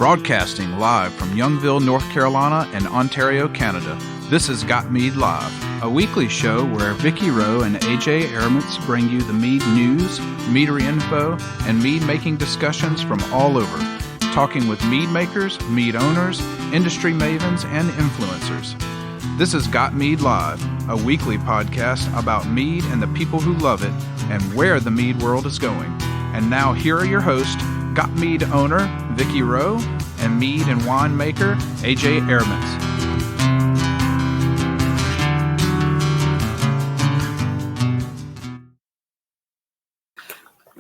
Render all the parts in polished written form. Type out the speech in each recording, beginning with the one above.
Broadcasting live from Youngville, North Carolina and Ontario, Canada, this is Gotmead Live, a weekly show where Vicky Rowe and AJ Aramutz bring you the mead news, meadery info, and mead-making discussions from all over, talking with mead makers, mead owners, industry mavens, and influencers. This is Gotmead Live, a weekly podcast about mead and the people who love it and where the mead world is going. And now here are your hosts, Gotmead owner Vicky Rowe and mead and wine maker AJ Aramutz.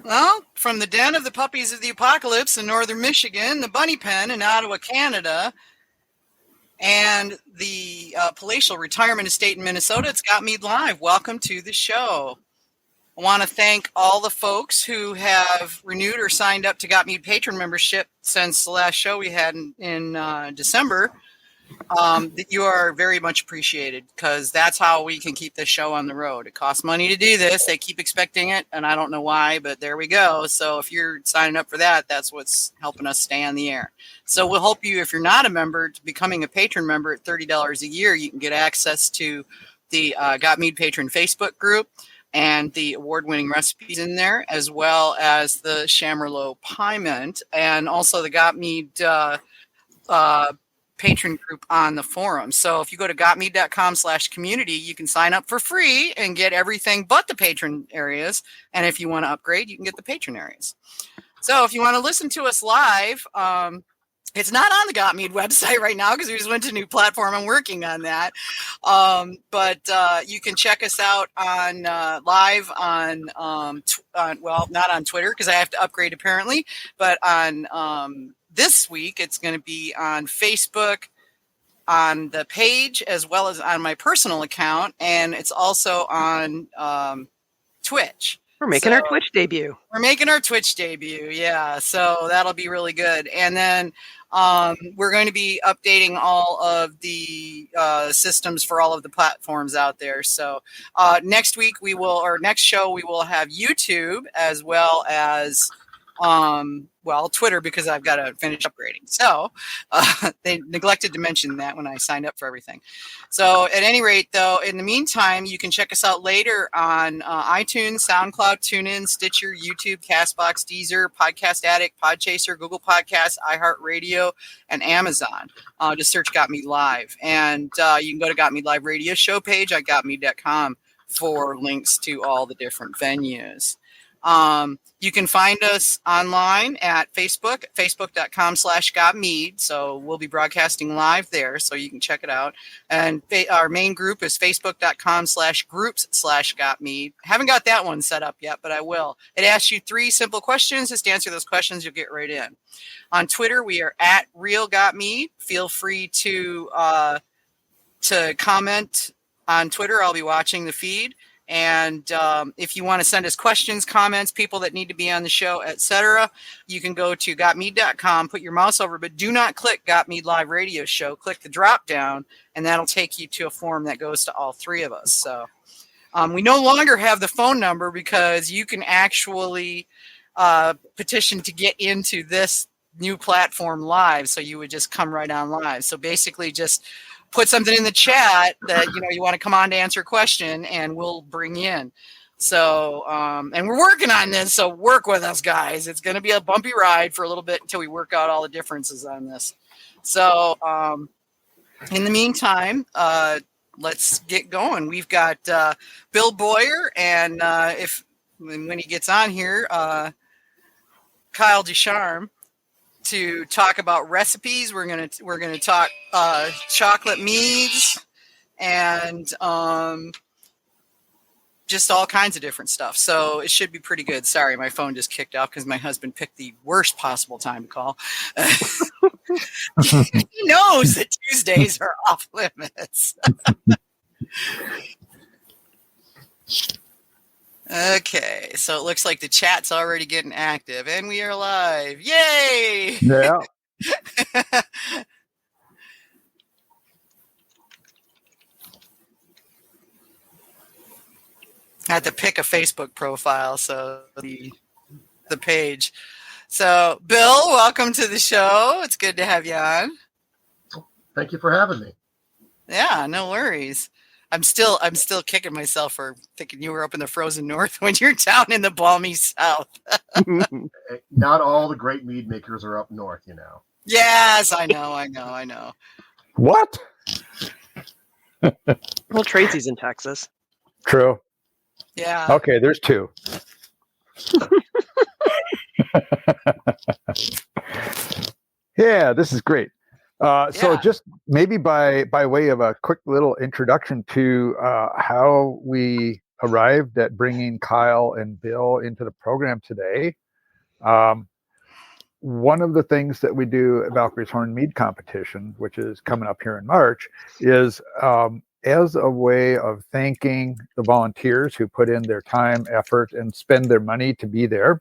Well, from the den of the puppies of the apocalypse in northern Michigan, the bunny pen in Ottawa, Canada, and the palatial retirement estate in Minnesota, it's Gotmead Live. Welcome to the show. I want to thank all the folks who have renewed or signed up to Gotmead patron membership since the last show we had in December. That you are very much appreciated, because that's how we can keep this show on the road. It costs money to do this. They keep expecting it, and I don't know why, but there we go. So if you're signing up for that, that's what's helping us stay on the air. So we'll help you, if you're not a member, to becoming a patron member at $30 a year. You can get access to the Gotmead patron Facebook group and the award-winning recipes in there, as well as the Chamerlot Pie Mint, and also the Gotmead patron group on the forum. So if you go to gotmead.com/community, you can sign up for free and get everything but the patron areas. And if you want to upgrade, you can get the patron areas. So if you want to listen to us live, it's not on the Gotmead website right now because we just went to a new platform. I'm working on that. But you can check us out on live on well, not on Twitter because I have to upgrade apparently, but on this week it's going to be on Facebook, on the page, as well as on my personal account, and it's also on Twitch. We're making our Twitch debut. We're making our Twitch debut, yeah. So that'll be really good. And then we're going to be updating all of the systems for all of the platforms out there. So next week next show we will have YouTube, as well as Twitter, because I've got to finish upgrading. So they neglected to mention that when I signed up for everything. So at any rate, though, in the meantime, you can check us out later on iTunes, SoundCloud, TuneIn, Stitcher, YouTube, CastBox, Deezer, Podcast Addict, Podchaser, Google Podcasts, iHeartRadio, and Amazon. Just search Gotmead Live. And you can go to Gotmead Live radio show page at gotmead.com for links to all the different venues. You can find us online at Facebook, facebook.com/Gotmead. So we'll be broadcasting live there, so you can check it out. And our main group is facebook.com/groups/Gotmead. Haven't got that one set up yet, but I will. It asks you 3 simple questions. Just answer those questions, you'll get right in. On Twitter, we are at RealGotmead. Feel free to comment on Twitter. I'll be watching the feed. And if you want to send us questions, comments, people that need to be on the show, etc., you can go to gotmead.com, put your mouse over, but do not click Gotmead Live Radio Show. Click the drop down, and that'll take you to a form that goes to all 3 of us. So we no longer have the phone number because you can actually petition to get into this new platform live. So you would just come right on live. So basically just put something in the chat that you want to come on to answer a question, and we'll bring you in. So, and we're working on this, so work with us, guys. It's going to be a bumpy ride for a little bit until we work out all the differences on this. So, in the meantime, let's get going. We've got Bill Boyer, and when he gets on here, Kyle Ducharme, to talk about recipes. We're gonna talk chocolate meads and just all kinds of different stuff. So it should be pretty good. Sorry, my phone just kicked off because my husband picked the worst possible time to call. He knows that Tuesdays are off limits. Okay, so it looks like the chat's already getting active, and we are live. Yay! Yeah. I had to pick a Facebook profile, so the page. So, Bill, welcome to the show. It's good to have you on. Thank you for having me. Yeah, no worries. I'm still kicking myself for thinking you were up in the frozen north when you're down in the balmy south. Not all the great mead makers are up north, you know. Yes, I know. What? Well, Tracy's in Texas. True. Yeah. Okay, there's two. Yeah, this is great. So just maybe by way of a quick little introduction to how we arrived at bringing Kyle and Bill into the program today. One of the things that we do at Valkyrie's Horn Mead Competition, which is coming up here in March, is as a way of thanking the volunteers who put in their time, effort, and spend their money to be there.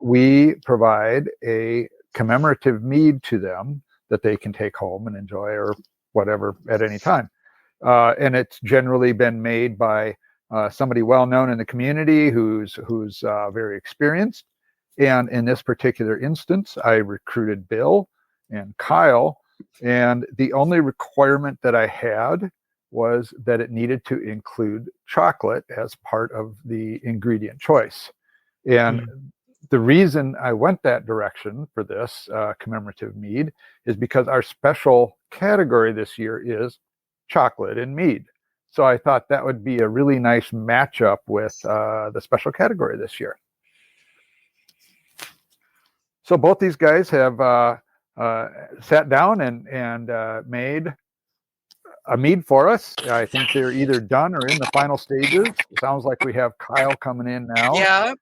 We provide a commemorative mead to them that they can take home and enjoy or whatever at any time. And it's generally been made by somebody well-known in the community who's very experienced. And in this particular instance, I recruited Bill and Kyle, and the only requirement that I had was that it needed to include chocolate as part of the ingredient choice. And the reason I went that direction for this commemorative mead is because our special category this year is chocolate and mead. So I thought that would be a really nice matchup with the special category this year. So both these guys have sat down and made a mead for us. I think they're either done or in the final stages. It sounds like we have Kyle coming in now. Yeah.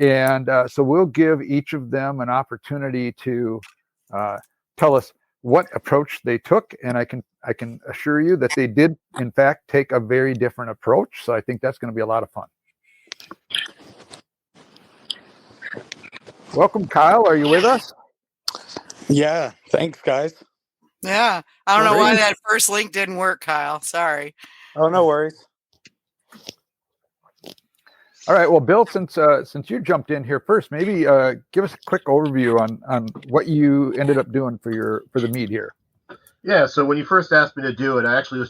And so we'll give each of them an opportunity to tell us what approach they took. And I can assure you that they did, in fact, take a very different approach. So I think that's going to be a lot of fun. Welcome, Kyle. Are you with us? Yeah. Thanks, guys. Yeah. I don't know why that first link didn't work, Kyle. Sorry. Oh, no worries. All right. Well, Bill, since you jumped in here first, maybe give us a quick overview on what you ended up doing for the mead here. Yeah. So when you first asked me to do it, I actually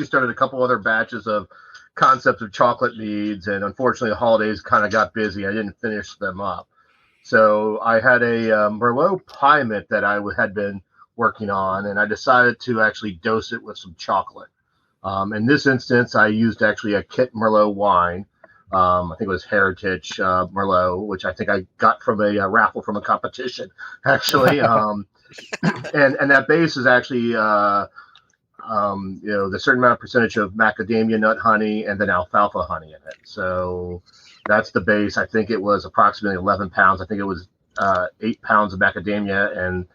started a couple other batches of concepts of chocolate meads, and unfortunately, the holidays kind of got busy. I didn't finish them up. So I had a Merlot Piment that I had been working on, and I decided to actually dose it with some chocolate. In this instance, I used actually a Kit Merlot wine. I think it was Heritage Merlot, which I think I got from a raffle from a competition, actually. And that base is actually, the certain amount of percentage of macadamia nut honey and then alfalfa honey in it. So that's the base. I think it was approximately 11 pounds. I think it was 8 pounds of macadamia and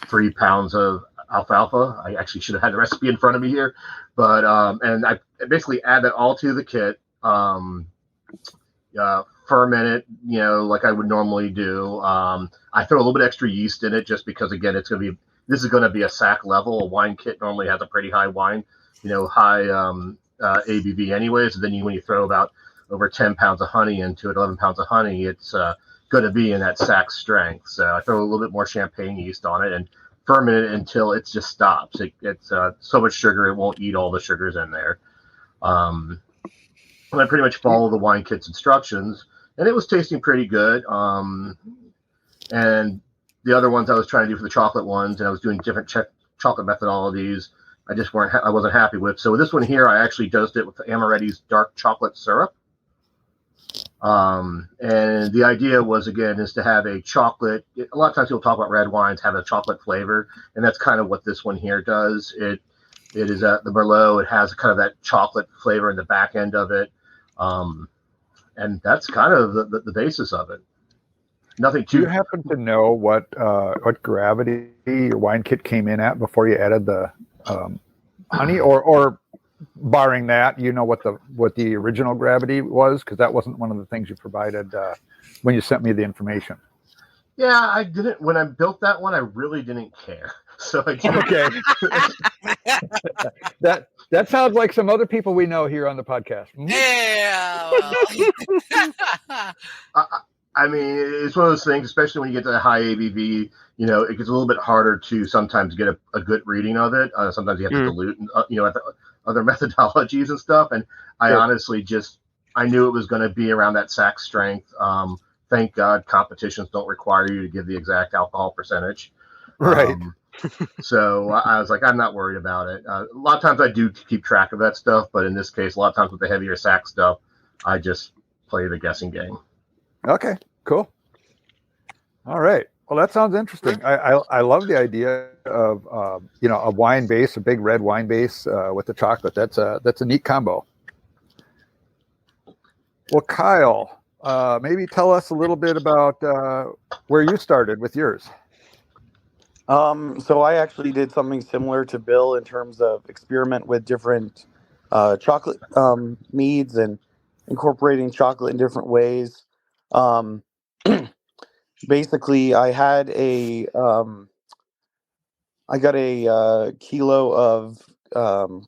3 pounds of alfalfa. I actually should have had the recipe in front of me here, but and I basically add that all to the kit. Ferment it, like I would normally do. I throw a little bit extra yeast in it just because, again, this is going to be a sack level. A wine kit normally has a pretty high wine, high ABV anyways. And then when you throw about over 10 pounds of honey into it, 11 pounds of honey, it's going to be in that sack strength. So I throw a little bit more champagne yeast on it and ferment it until it just stops. It's so much sugar, it won't eat all the sugars in there. And I pretty much follow the wine kit's instructions, and it was tasting pretty good. And the other ones I was trying to do for the chocolate ones, and I was doing different chocolate methodologies, I wasn't happy with. So with this one here, I actually dosed it with Amaretti's dark chocolate syrup. And the idea was, again, is to have a chocolate. A lot of times people talk about red wines have a chocolate flavor, and that's kind of what this one here does. It is the Merlot. It has kind of that chocolate flavor in the back end of it. And that's kind of the basis of it. Nothing too. Do you happen to know what gravity your wine kit came in at before you added the honey, or barring that, what the original gravity was? Because that wasn't one of the things you provided when you sent me the information. Yeah, I didn't. When I built that one, I really didn't care. So I didn't. Okay. That sounds like some other people we know here on the podcast. Yeah. I mean, it's one of those things, especially when you get to the high ABV. It gets a little bit harder to sometimes get a good reading of it. Sometimes you have to dilute, other methodologies and stuff. And I Sure. honestly I knew it was going to be around that sack strength. Thank God competitions don't require you to give the exact alcohol percentage. Right. So I was like, I'm not worried about it. A lot of times I do keep track of that stuff, but in this case, a lot of times with the heavier sack stuff, I just play the guessing game. Okay, cool. All right. Well, that sounds interesting. I love the idea of a wine base, a big red wine base with the chocolate. That's a neat combo. Well, Kyle, maybe tell us a little bit about where you started with yours. So I actually did something similar to Bill in terms of experiment with different chocolate meads and incorporating chocolate in different ways. Um, Basically, I got a kilo of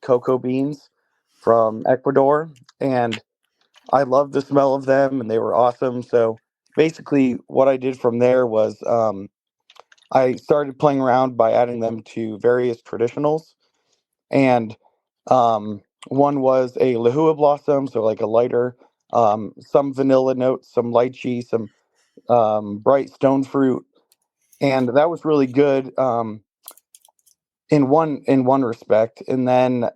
cocoa beans from Ecuador, and I loved the smell of them, and they were awesome. So basically, what I did from there was I started playing around by adding them to various traditionals, and one was a lehua blossom, so like a lighter, some vanilla notes, some lychee, some bright stone fruit, and that was really good. In one respect, and then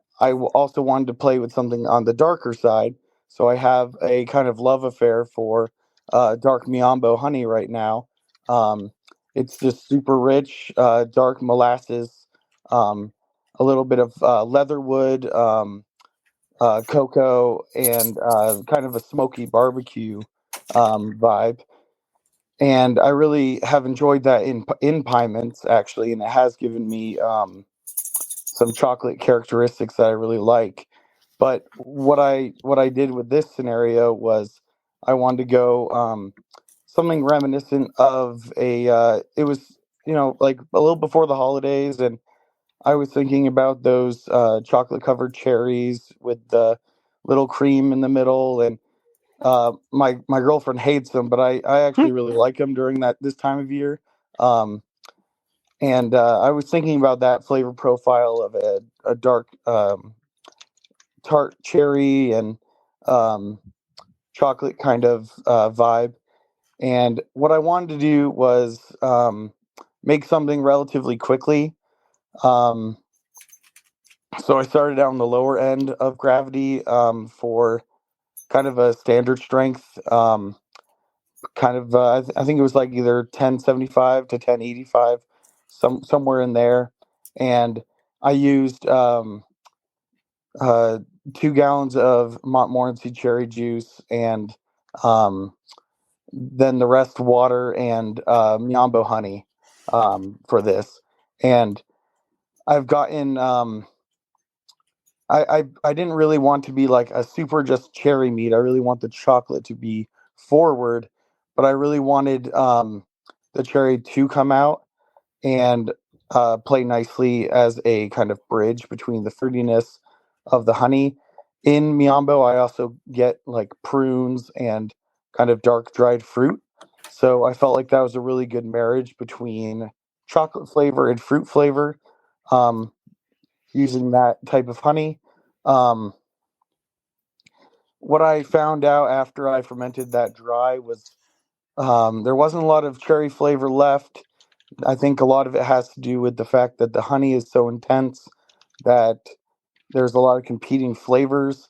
also wanted to play with something on the darker side. So I have a kind of love affair for dark Miambo honey right now. Um, it's just super rich, dark molasses, um, a little bit of leatherwood, cocoa, and kind of a smoky barbecue vibe. And I really have enjoyed that in Pyments, actually, and it has given me some chocolate characteristics that I really like. But what I did with this scenario was I wanted to go something reminiscent of a it was like a little before the holidays, and I was thinking about those chocolate covered cherries with the little cream in the middle, and my girlfriend hates them, but I actually really like them during this time of year. Um, and I was thinking about that flavor profile of a dark tart cherry and um, chocolate kind of vibe. And what I wanted to do was make something relatively quickly. Um, so I started out on the lower end of gravity for kind of a standard strength. Kind of, I think it was like either 1075 to 1085, somewhere in there. And I used uh, 2 gallons of Montmorency cherry juice, and um, then the rest water and Miambo honey for this. And I've gotten I didn't really want to be like a super just cherry mead. I really want the chocolate to be forward, but I really wanted the cherry to come out and play nicely as a kind of bridge between the fruitiness of the honey. In Miambo, I also get like prunes and kind of dark dried fruit. So I felt like that was a really good marriage between chocolate flavor and fruit flavor, um, using that type of honey. Um, what I found out after I fermented that dry was there wasn't a lot of cherry flavor left. I think a lot of it has to do with the fact that the honey is so intense that there's a lot of competing flavors.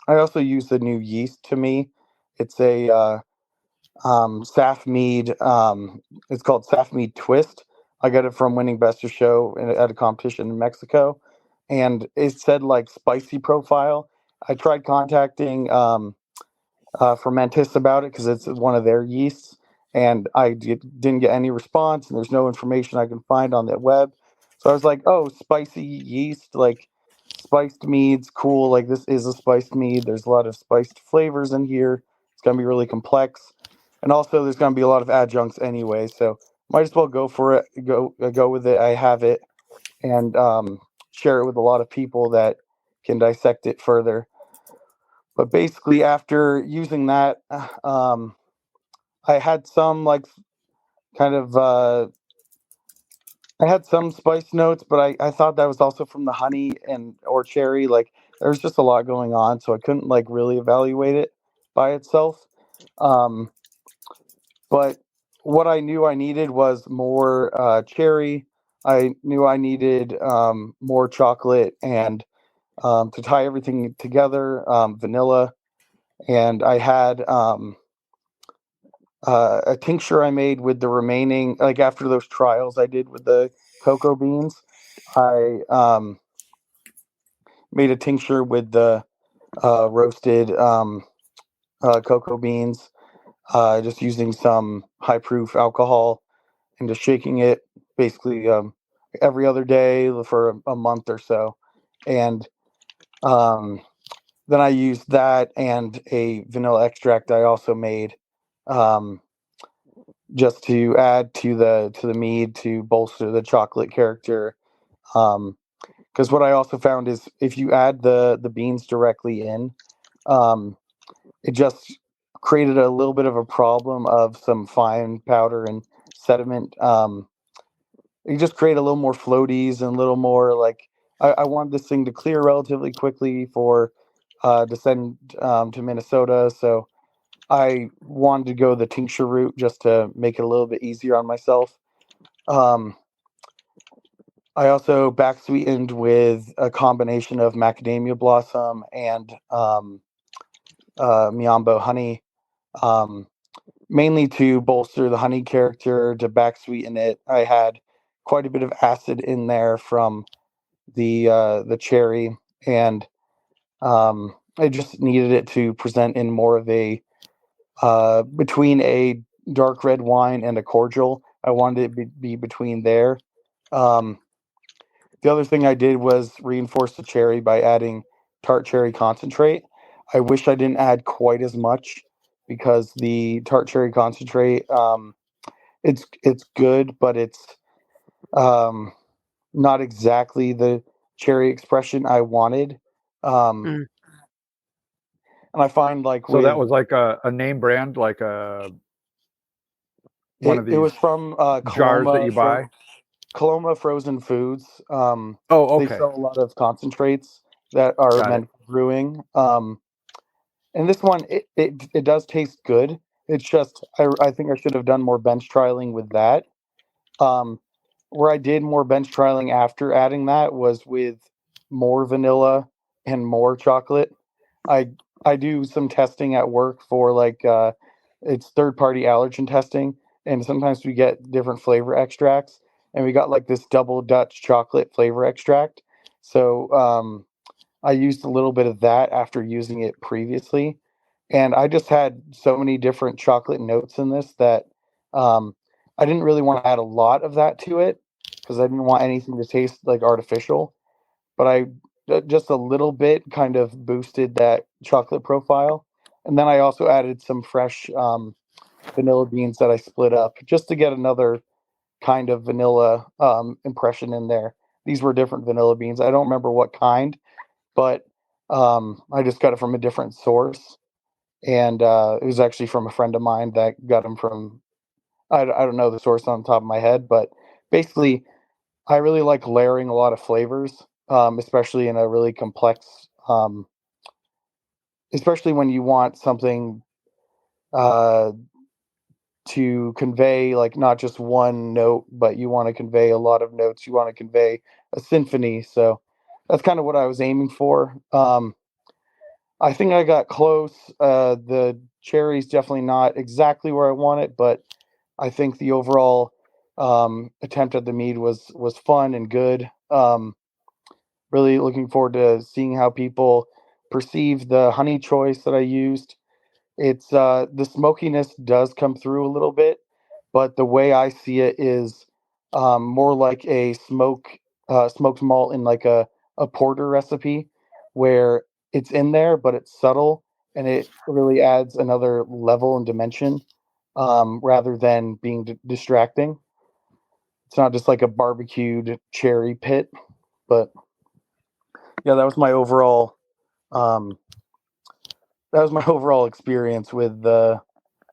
I also use the new yeast to me. It's a Saf Mead. It's called Saf Mead Twist. I got it from winning Best of Show at a competition in Mexico, and it said like spicy profile. I tried contacting Fermentis about it because it's one of their yeasts, and didn't get any response, and there's no information I can find on the web. So I was like, oh, spicy yeast, like spiced meads, cool. Like this is a spiced mead. There's a lot of spiced flavors in here. It's gonna be really complex, and also there's gonna be a lot of adjuncts anyway. So might as well go for it. Go with it. I have it, and share it with a lot of people that can dissect it further. But basically, after using that, I had some like kind of I had some spice notes, but I thought that was also from the honey and or cherry. Like there's just a lot going on, so I couldn't like really evaluate it by itself. Um, but what I knew I needed was more cherry. I knew I needed more chocolate and to tie everything together, vanilla. And I had a tincture I made with the remaining, like after those trials I did with the cocoa beans. I made a tincture with the roasted cocoa beans, just using some high proof alcohol and just shaking it basically every other day for a month or so. And um, then I used that and a vanilla extract I also made um, just to add to the mead to bolster the chocolate character. Because what I also found is if you add the beans directly in, um, it just created a little bit of a problem of some fine powder and sediment. You just create a little more floaties and a little more like I wanted this thing to clear relatively quickly for to send to Minnesota. So I wanted to go the tincture route just to make it a little bit easier on myself. Um, I also back sweetened with a combination of macadamia blossom and Miambo honey, um, mainly to bolster the honey character, to back sweeten it. I had quite a bit of acid in there from the cherry, and I just needed it to present in more of a between a dark red wine and a cordial. I wanted it to be between there. Um, the other thing I did was reinforce the cherry by adding tart cherry concentrate. I wish I didn't add quite as much because the tart cherry concentrate, it's good, but it's um, not exactly the cherry expression I wanted. Um, Mm. and I find like So that with was like a name brand, like one of it these was from jars that you buy. Coloma Frozen Foods. Oh, They okay, sell a lot of concentrates that are got it. meant for brewing. And this one, it does taste good. It's just I think I should have done more bench trialing with that. Um, where I did more bench trialing after adding that was with more vanilla and more chocolate. I I do some testing at work for like it's third party allergen testing, and sometimes we get different flavor extracts, and we got like this double Dutch chocolate flavor extract. So I used a little bit of that after using it previously, and I just had so many different chocolate notes in this that I didn't really want to add a lot of that to it because I didn't want anything to taste like artificial. But I just a little bit kind of boosted that chocolate profile, and then I also added some fresh vanilla beans that I split up just to get another kind of vanilla impression in there. These were different vanilla beans. I don't remember what kind, but I just got it from a different source, and it was actually from a friend of mine that got them from. I don't know the source on the top of my head, but basically, I really like layering a lot of flavors, especially in a really complex, especially when you want something uh, to convey like not just one note, but you want to convey a lot of notes. You want to convey a symphony. So that's kind of what I was aiming for. I think I got close. The cherry's definitely not exactly where I want it, but I think the overall attempt at the mead was fun and good. Really looking forward to seeing how people perceive the honey choice that I used. It's the smokiness does come through a little bit, but the way I see it is more like a smoked malt in like a porter recipe where it's in there, but it's subtle and it really adds another level and dimension rather than being distracting. It's not just like a barbecued cherry pit, but yeah, um, that was my overall experience with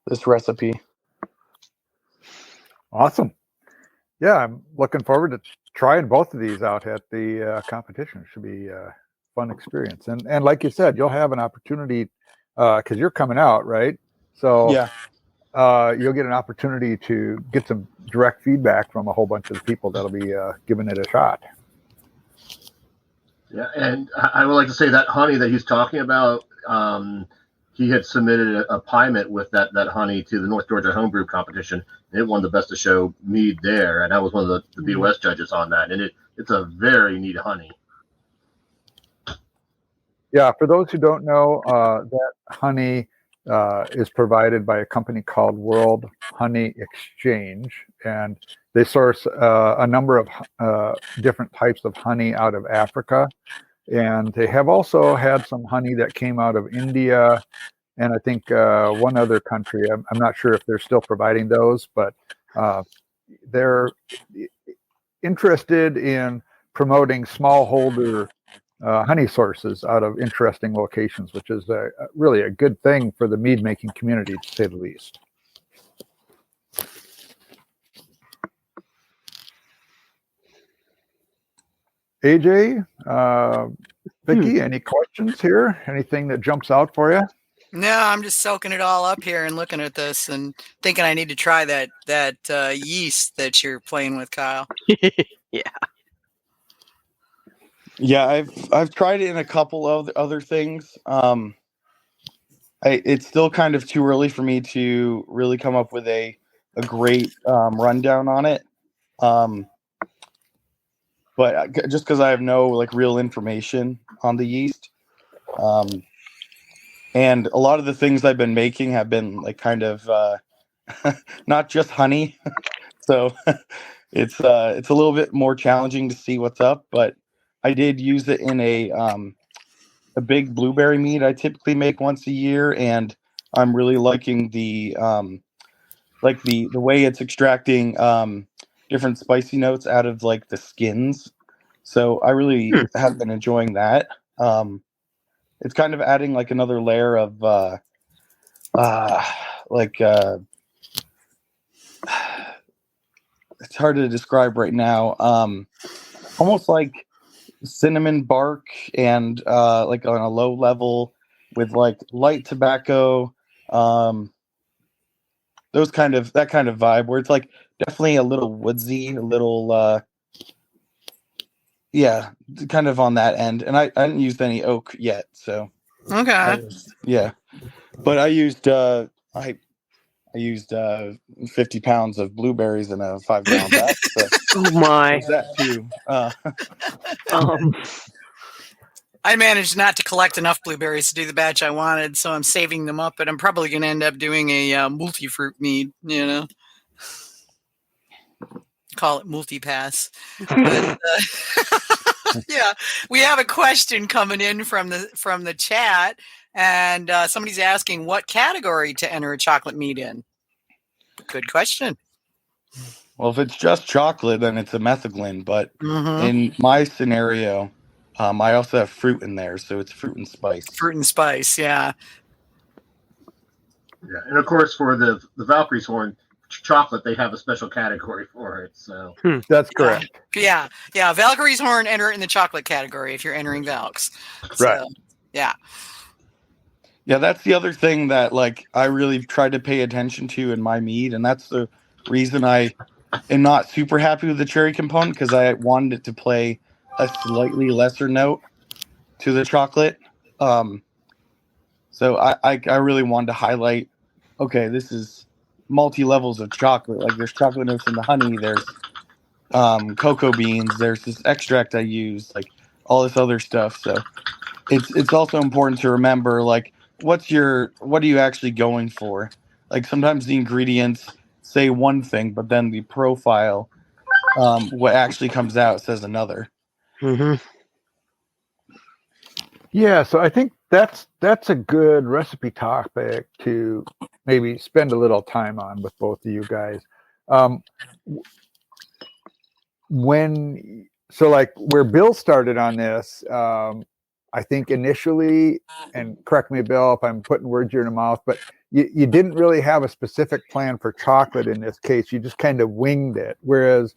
this recipe. Awesome. Yeah, I'm looking forward to trying both of these out at the competition. It should be a fun experience. And like you said, you'll have an opportunity because you're coming out, right? So Yeah. You'll get an opportunity to get some direct feedback from a whole bunch of the people that'll be giving it a shot. Yeah, and I would like to say that honey that he's talking about, he had submitted a piment with that honey to the North Georgia homebrew competition. And it won the best of show mead there, and I was one of the BOS judges on that. And it's a very neat honey. Yeah, for those who don't know, that honey is provided by a company called World Honey Exchange, and they source a number of different types of honey out of Africa. And they have also had some honey that came out of India, and I think one other country. I'm not sure if they're still providing those, but they're interested in promoting smallholder honey sources out of interesting locations, which is really a good thing for the mead making community, to say the least. AJ, Vicky, any questions here? Anything that jumps out for you? No, I'm just soaking it all up here and looking at this and thinking I need to try that yeast that you're playing with, Kyle. Yeah, I've tried it in a couple of other things. It's still kind of too early for me to really come up with a great rundown on it. But just because I have no like real information on the yeast, and a lot of the things I've been making have been like kind of not just honey, so it's a little bit more challenging to see what's up. But I did use it in a big blueberry mead I typically make once a year, and I'm really liking the way it's extracting different spicy notes out of like the skins. So I really have been enjoying that. It's kind of adding like another layer of it's hard to describe right now. Almost like cinnamon bark and like on a low level with like light tobacco. That kind of vibe where it's like definitely a little woodsy, a little kind of on that end. And I hadn't used any oak yet, so Okay. but I used 50 pounds of blueberries in a 5-gallon batch. So Oh my! that too. I managed not to collect enough blueberries to do the batch I wanted, so I'm saving them up, but I'm probably going to end up doing a multi-fruit mead, Call it multi-pass. But, yeah, we have a question coming in from the chat, and somebody's asking what category to enter a chocolate mead in. Good question. Well, if it's just chocolate, then it's a metheglin. But in my scenario, I also have fruit in there, so it's fruit and spice. Fruit and spice, yeah. Yeah, and of course for the Valkyrie's horn chocolate, they have a special category for it. So That's correct. Yeah. Valkyrie's horn, enter in the chocolate category if you're entering Valks. Right. Yeah. Yeah, that's the other thing that like I really tried to pay attention to in my mead, and that's the reason I am not super happy with the cherry component, because I wanted it to play a slightly lesser note to the chocolate. So I really wanted to highlight, okay, this is multi-levels of chocolate. Like there's chocolate notes in the honey, there's cocoa beans, there's this extract I use, like all this other stuff. So it's also important to remember, like, what are you actually going for? Like sometimes the ingredients say one thing, but then the profile, what actually comes out says another. Yeah, so I think that's a good recipe topic to maybe spend a little time on with both of you guys. Like where Bill started on this, I think initially, and correct me, Bill, if I'm putting words in your mouth, but you didn't really have a specific plan for chocolate in this case. You just kind of winged it. Whereas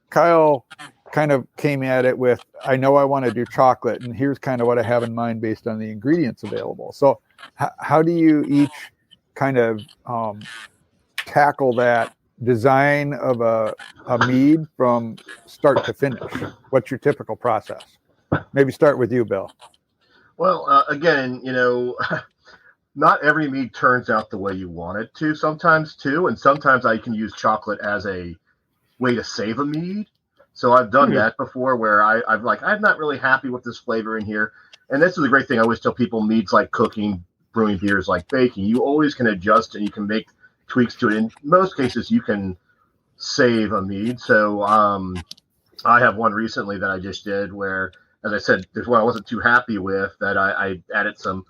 Kyle kind of came at it with, I know I want to do chocolate, and here's kind of what I have in mind based on the ingredients available. So how do you each kind of tackle that design of a mead from start to finish? What's your typical process? Maybe start with you, Bill. Well, again, not every mead turns out the way you want it to sometimes too. And sometimes I can use chocolate as a way to save a mead. So I've done that before where I'm not really happy with this flavor in here. And this is the great thing. I always tell people mead's like cooking, brewing beers like baking. You always can adjust and you can make tweaks to it. In most cases, you can save a mead. So I have one recently that I just did where, as I said, there's one I wasn't too happy with that I added some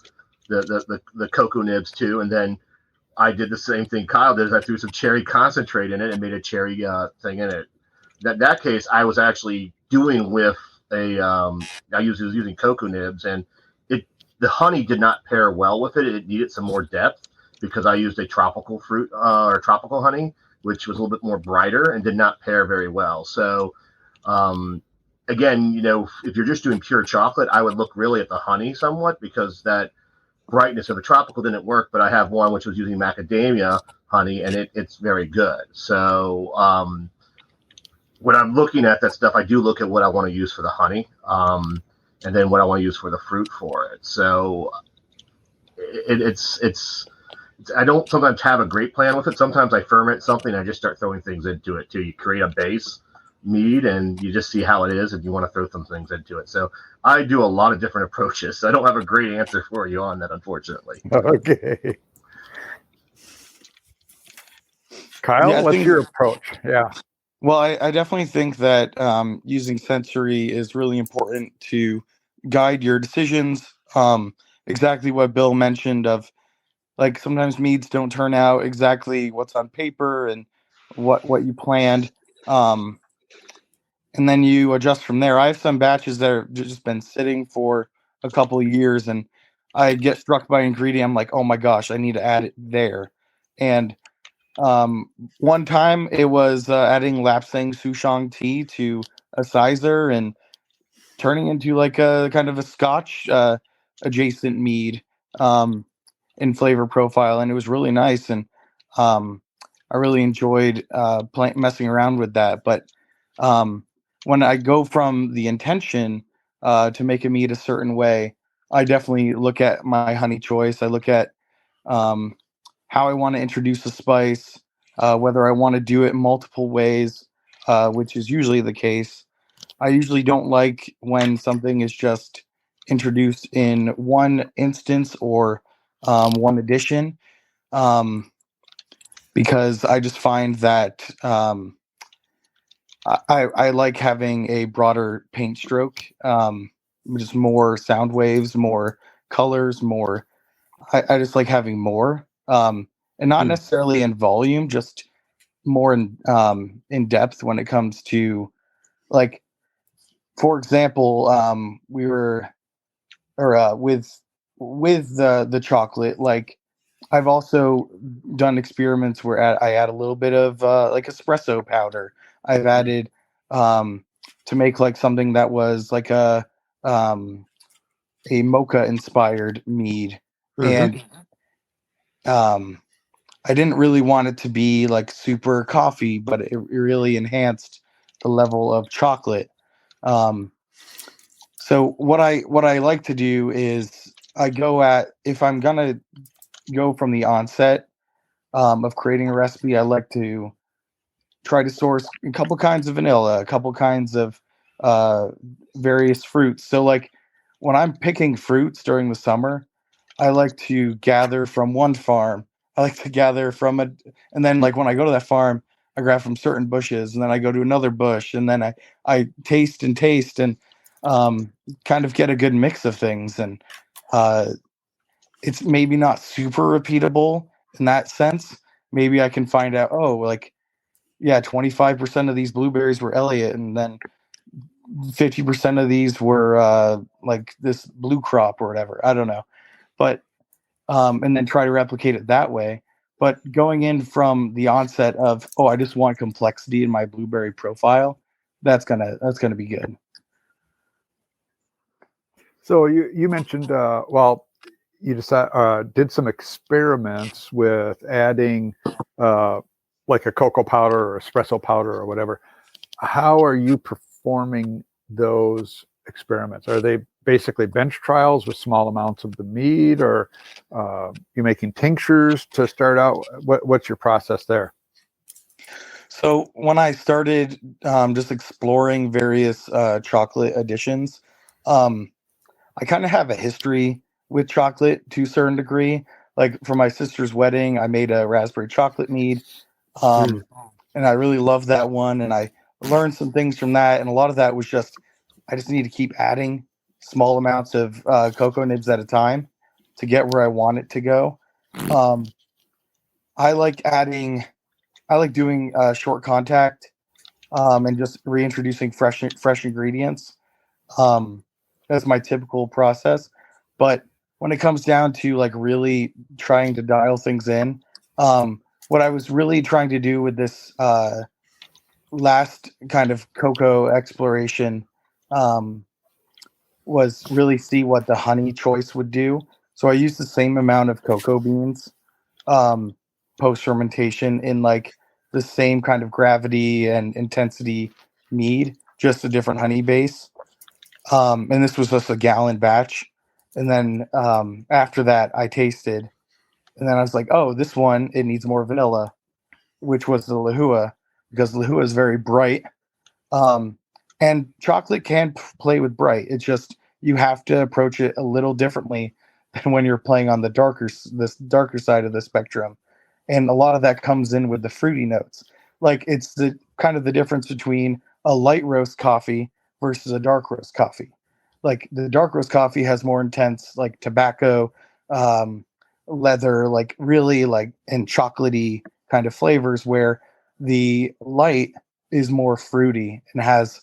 the cocoa nibs to, and then I did the same thing Kyle did. Is I threw some cherry concentrate in it and made a cherry thing in it. That case, I was actually doing with I was using cocoa nibs, and the honey did not pair well with it. It needed some more depth because I used a tropical fruit or tropical honey, which was a little bit more brighter and did not pair very well. So, again, if you're just doing pure chocolate, I would look really at the honey somewhat because that brightness of the tropical didn't work. But I have one which was using macadamia honey, and it's very good. So, when I'm looking at that stuff, I do look at what I want to use for the honey, and then what I want to use for the fruit for it. So it's I don't sometimes have a great plan with it. Sometimes I ferment something and I just start throwing things into it too. You create a base mead and you just see how it is and you want to throw some things into it. So I do a lot of different approaches. So I don't have a great answer for you on that, unfortunately. Okay. Kyle, what's your approach? Yeah. Well, I definitely think that using sensory is really important to guide your decisions. Exactly what Bill mentioned of, like, sometimes meads don't turn out exactly what's on paper and what you planned. And then you adjust from there. I have some batches that have just been sitting for a couple of years, and I get struck by an ingredient. I'm like, oh my gosh, I need to add it there. And one time it was adding Lapsang Souchong tea to a sizer and turning into like a kind of a Scotch adjacent mead in flavor profile, and it was really nice. And I really enjoyed messing around with that. But when I go from the intention to make a mead a certain way, I definitely look at my honey choice. I look at how I want to introduce a spice, whether I want to do it multiple ways, which is usually the case. I usually don't like when something is just introduced in one instance or one addition, because I just find that I like having a broader paint stroke, just more sound waves, more colors, more. I just like having more. And not necessarily in volume, just more in depth when it comes to, like, for example, we were with the chocolate. Like, I've also done experiments where I add a little bit of like espresso powder. I've added to make like something that was like a mocha inspired mead, and I didn't really want it to be like super coffee, but it really enhanced the level of chocolate. So what I like to do is if I'm gonna go from the onset of creating a recipe, I like to try to source a couple kinds of vanilla, a couple kinds of various fruits. So like when I'm picking fruits during the summer, I like to gather from one farm. I like to gather from and then like when I go to that farm, I grab from certain bushes, and then I go to another bush, and then I taste and kind of get a good mix of things. And it's maybe not super repeatable in that sense. Maybe I can find out, oh, like, yeah, 25% of these blueberries were Elliott, and then 50% of these were like this blue crop or whatever. I don't know. But and then try to replicate it that way. But going in from the onset of, oh, I just want complexity in my blueberry profile, that's gonna be good. So you mentioned you did some experiments with adding like a cocoa powder or espresso powder or whatever. How are you performing those experiments? Are they basically bench trials with small amounts of the mead, or you making tinctures to start out? What's your process there? So when I started just exploring various chocolate additions, I kind of have a history with chocolate to a certain degree. Like for my sister's wedding, I made a raspberry chocolate mead, and I really loved that one. And I learned some things from that, and a lot of that was just I just need to keep adding small amounts of cocoa nibs at a time to get where I want it to go. I like doing short contact and just reintroducing fresh ingredients. That's my typical process. But when it comes down to like really trying to dial things in, what I was really trying to do with this last kind of cocoa exploration was really see what the honey choice would do. So I used the same amount of cocoa beans post fermentation in like the same kind of gravity and intensity mead, just a different honey base. And this was just a gallon batch. And then after that, I tasted, and then I was like, oh, this one, it needs more vanilla, which was the Lahua, because Lahua is very bright. And chocolate can play with bright. It's just you have to approach it a little differently than when you're playing on this darker side of the spectrum. And a lot of that comes in with the fruity notes. Like it's the kind of the difference between a light roast coffee versus a dark roast coffee. Like the dark roast coffee has more intense like tobacco, leather, like really like and chocolatey kind of flavors, where the light is more fruity and has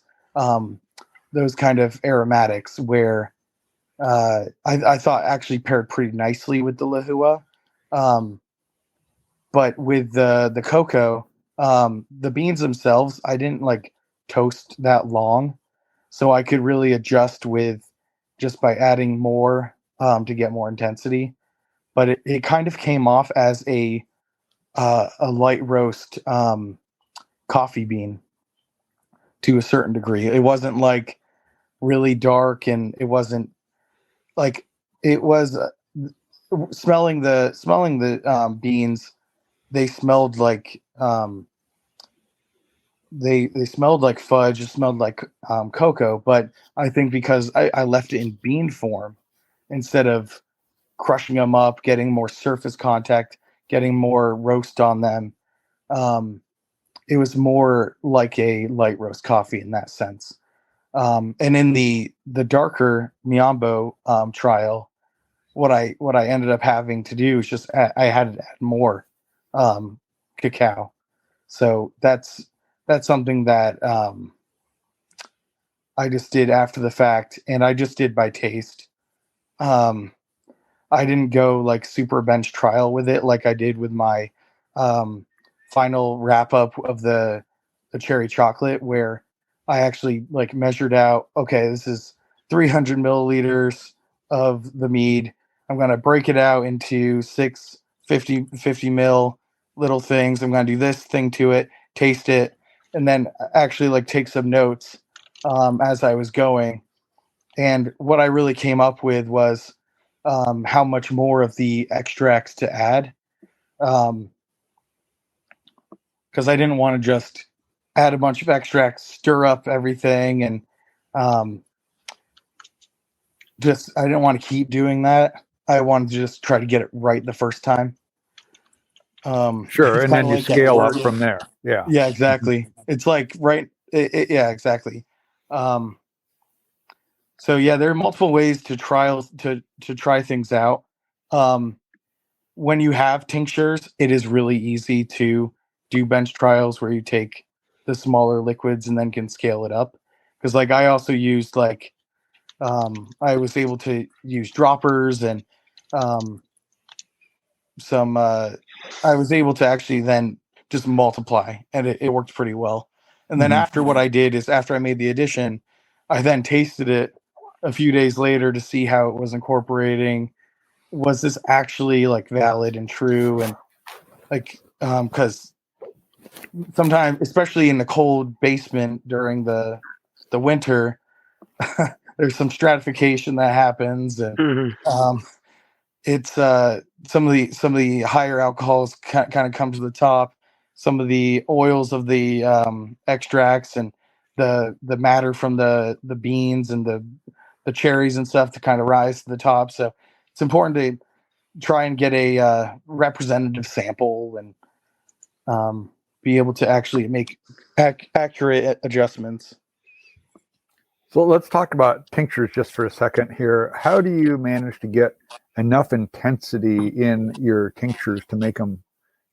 those kind of aromatics where I thought actually paired pretty nicely with the Lahua. But with the cocoa, the beans themselves, I didn't like toast that long. So I could really adjust with just by adding more to get more intensity. But it kind of came off as a light roast coffee bean to a certain degree. It wasn't like really dark, and it wasn't like it was smelling the beans. They smelled like they smelled like fudge. It smelled like cocoa. But I think because I left it in bean form instead of crushing them up, getting more surface contact, getting more roast on them. It was more like a light roast coffee in that sense. And in the darker Miambo trial, what I ended up having to do is just I had to add more cacao. So that's something that I just did after the fact, and I just did by taste. I didn't go like super bench trial with it like I did with my final wrap up of the cherry chocolate, where I actually like measured out, okay, this is 300 milliliters of the mead. I'm going to break it out into 50 mil little things. I'm going to do this thing to it, taste it, and then actually like take some notes as I was going. And what I really came up with was how much more of the extracts to add. Because I didn't want to just add a bunch of extracts, stir up everything, and just I didn't want to keep doing that. I wanted to just try to get it right the first time. Sure, and then you scale up from there. Yeah. Yeah, exactly. It's like yeah, exactly. So yeah, there are multiple ways to try things out. When you have tinctures, it is really easy to do bench trials where you take the smaller liquids and then can scale it up. Because like I also used like I was able to use droppers and I was able to actually then just multiply, and it worked pretty well. And then after what I did is after I made the addition, I then tasted it a few days later to see how it was incorporating. Was this actually like valid and true? And like, because sometimes, especially in the cold basement during the winter, there's some stratification that happens, and it's some of the higher alcohols kind of come to the top. Some of the oils of the extracts and the matter from the beans and the cherries and stuff to kind of rise to the top. So it's important to try and get a representative sample and be able to actually make accurate adjustments. So let's talk about tinctures just for a second here. How do you manage to get enough intensity in your tinctures to make them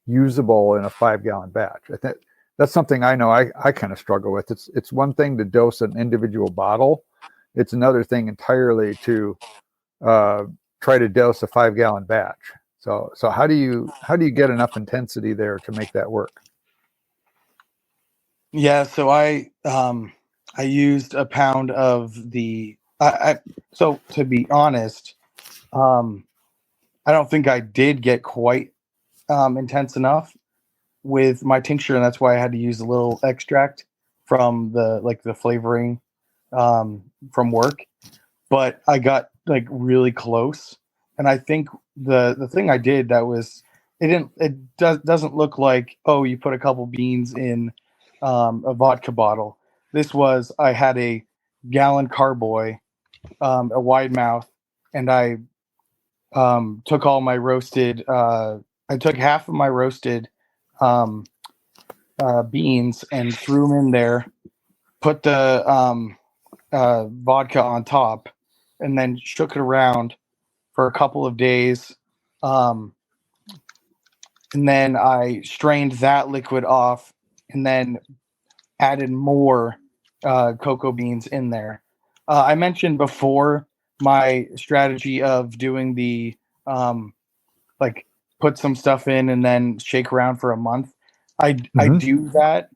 usable in a 5-gallon batch? I think that's something I know I kind of struggle with. It's one thing to dose an individual bottle. It's another thing entirely to try to dose a 5-gallon batch. So how do you get enough intensity there to make that work? Yeah, so I used a pound of the. So to be honest, I don't think I did get quite intense enough with my tincture, and that's why I had to use a little extract from the flavoring from work. But I got like really close, and I think the thing I did that was doesn't look like, oh, you put a couple beans in a vodka bottle. This was, I had a gallon carboy, a wide mouth, and I took all my roasted. I took half of my roasted beans and threw them in there. Put the vodka on top, and then shook it around for a couple of days. And then I strained that liquid off, and then added more cocoa beans in there. I mentioned before my strategy of doing the like put some stuff in and then shake around for a month. I do that,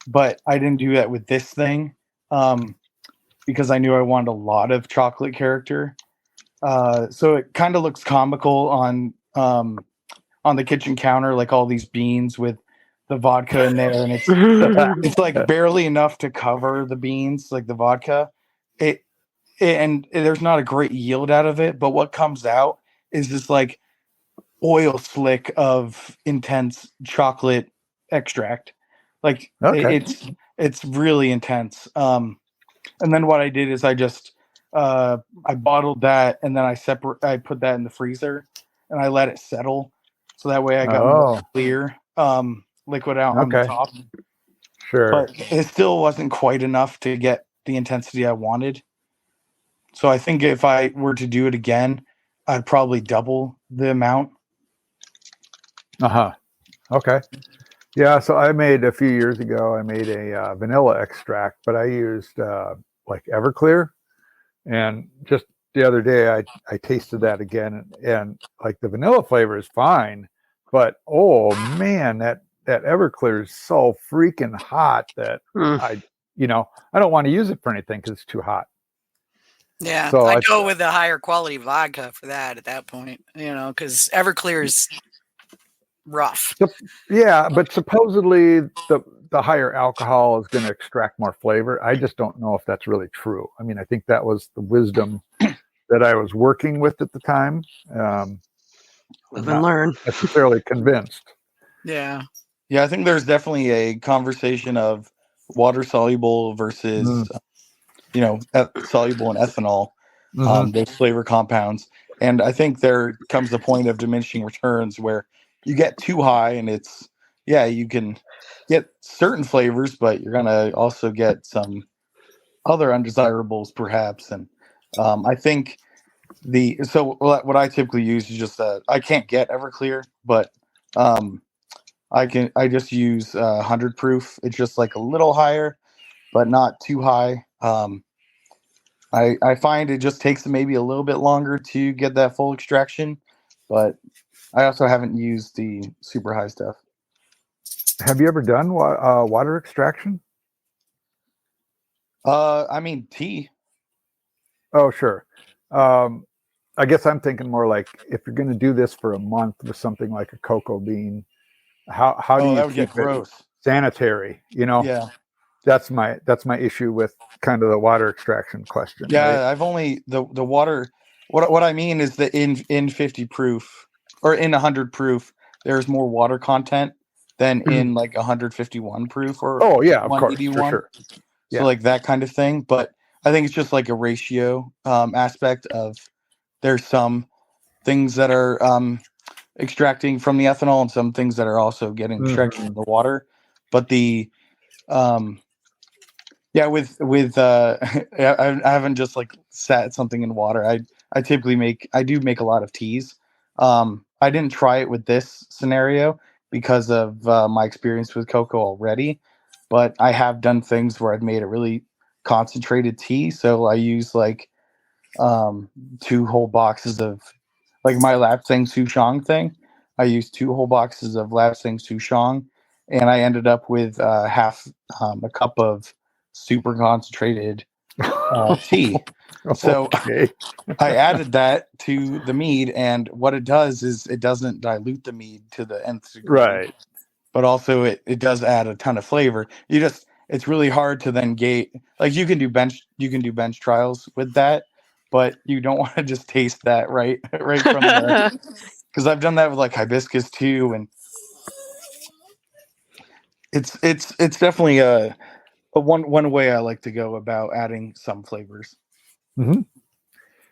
but I didn't do that with this thing because I knew I wanted a lot of chocolate character. So it kind of looks comical on the kitchen counter, like all these beans with the vodka in there, and it's like barely enough to cover the beans, like the vodka. And there's not a great yield out of it, but what comes out is this like oil slick of intense chocolate extract. Like it's really intense. And then what I did is I just I bottled that, and then I put that in the freezer, and I let it settle, so that way I got more clear liquid out on the top. Sure. But it still wasn't quite enough to get the intensity I wanted. So I think if I were to do it again, I'd probably double the amount. Okay. Yeah, so I made a few years ago, I made a vanilla extract, but I used like Everclear. And just the other day, I tasted that again, and like the vanilla flavor is fine, but oh man, that Everclear is so freaking hot that I don't want to use it for anything because it's too hot. Yeah, so I go with the higher quality vodka for that at that point, because Everclear is rough. Yeah, but supposedly the higher alcohol is going to extract more flavor. I just don't know if that's really true. I mean, I think that was the wisdom that I was working with at the time. Live and learn. Necessarily convinced. Yeah. Yeah, I think there's definitely a conversation of water soluble versus, soluble in ethanol, those flavor compounds. And I think there comes the point of diminishing returns where you get too high, and you can get certain flavors, but you're going to also get some other undesirables perhaps. And I think what I typically use is just I can't get Everclear, but I just use 100 proof. It's just like a little higher, but not too high. I find it just takes maybe a little bit longer to get that full extraction, but I also haven't used the super high stuff. Have you ever done water extraction? I mean, tea. Oh, sure. I guess I'm thinking more like if you're going to do this for a month with something like a cocoa bean, how do you that would keep get gross. it sanitary? Yeah. That's my issue with kind of the water extraction question. Yeah, right? I've only the water. What I mean is that in 50 proof or in 100 proof, there's more water content than in like 151 proof or Oh yeah, of course, for 181. sure. Yeah. So like that kind of thing. But I think it's just like a ratio aspect of there's some things that are extracting from the ethanol and some things that are also getting extracted from the water. But the I haven't just like sat something in water. I typically make a lot of teas. I didn't try it with this scenario because of my experience with cocoa already, but I have done things where I've made a really concentrated tea. So I use like 2 whole boxes of like my Lapsang Souchong thing. I used 2 whole boxes of Lapsang Souchong, and I ended up with half a cup of super concentrated tea. So I added that to the mead, and what it does is it doesn't dilute the mead to the nth degree. Right. But also it does add a ton of flavor. It's really hard to then gate. Like you can do bench trials with that, but you don't want to just taste that right from the because I've done that with like hibiscus too, and it's definitely a one way I like to go about adding some flavors. Mm-hmm.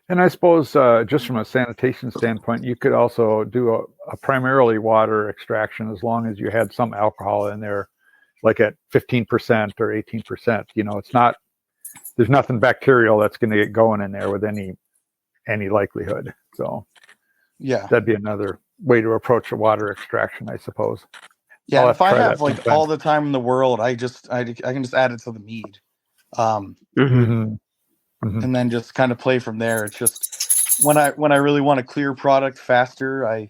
And I suppose just from a sanitation standpoint, you could also do a primarily water extraction as long as you had some alcohol in there, like at 15% or 18%. It's not, there's nothing bacterial that's going to get going in there with any likelihood. So yeah, that'd be another way to approach a water extraction, I suppose. Yeah, if I have like all the time in the world, I can just add it to the mead. And then just kind of play from there. It's just when I really want a clear product faster, I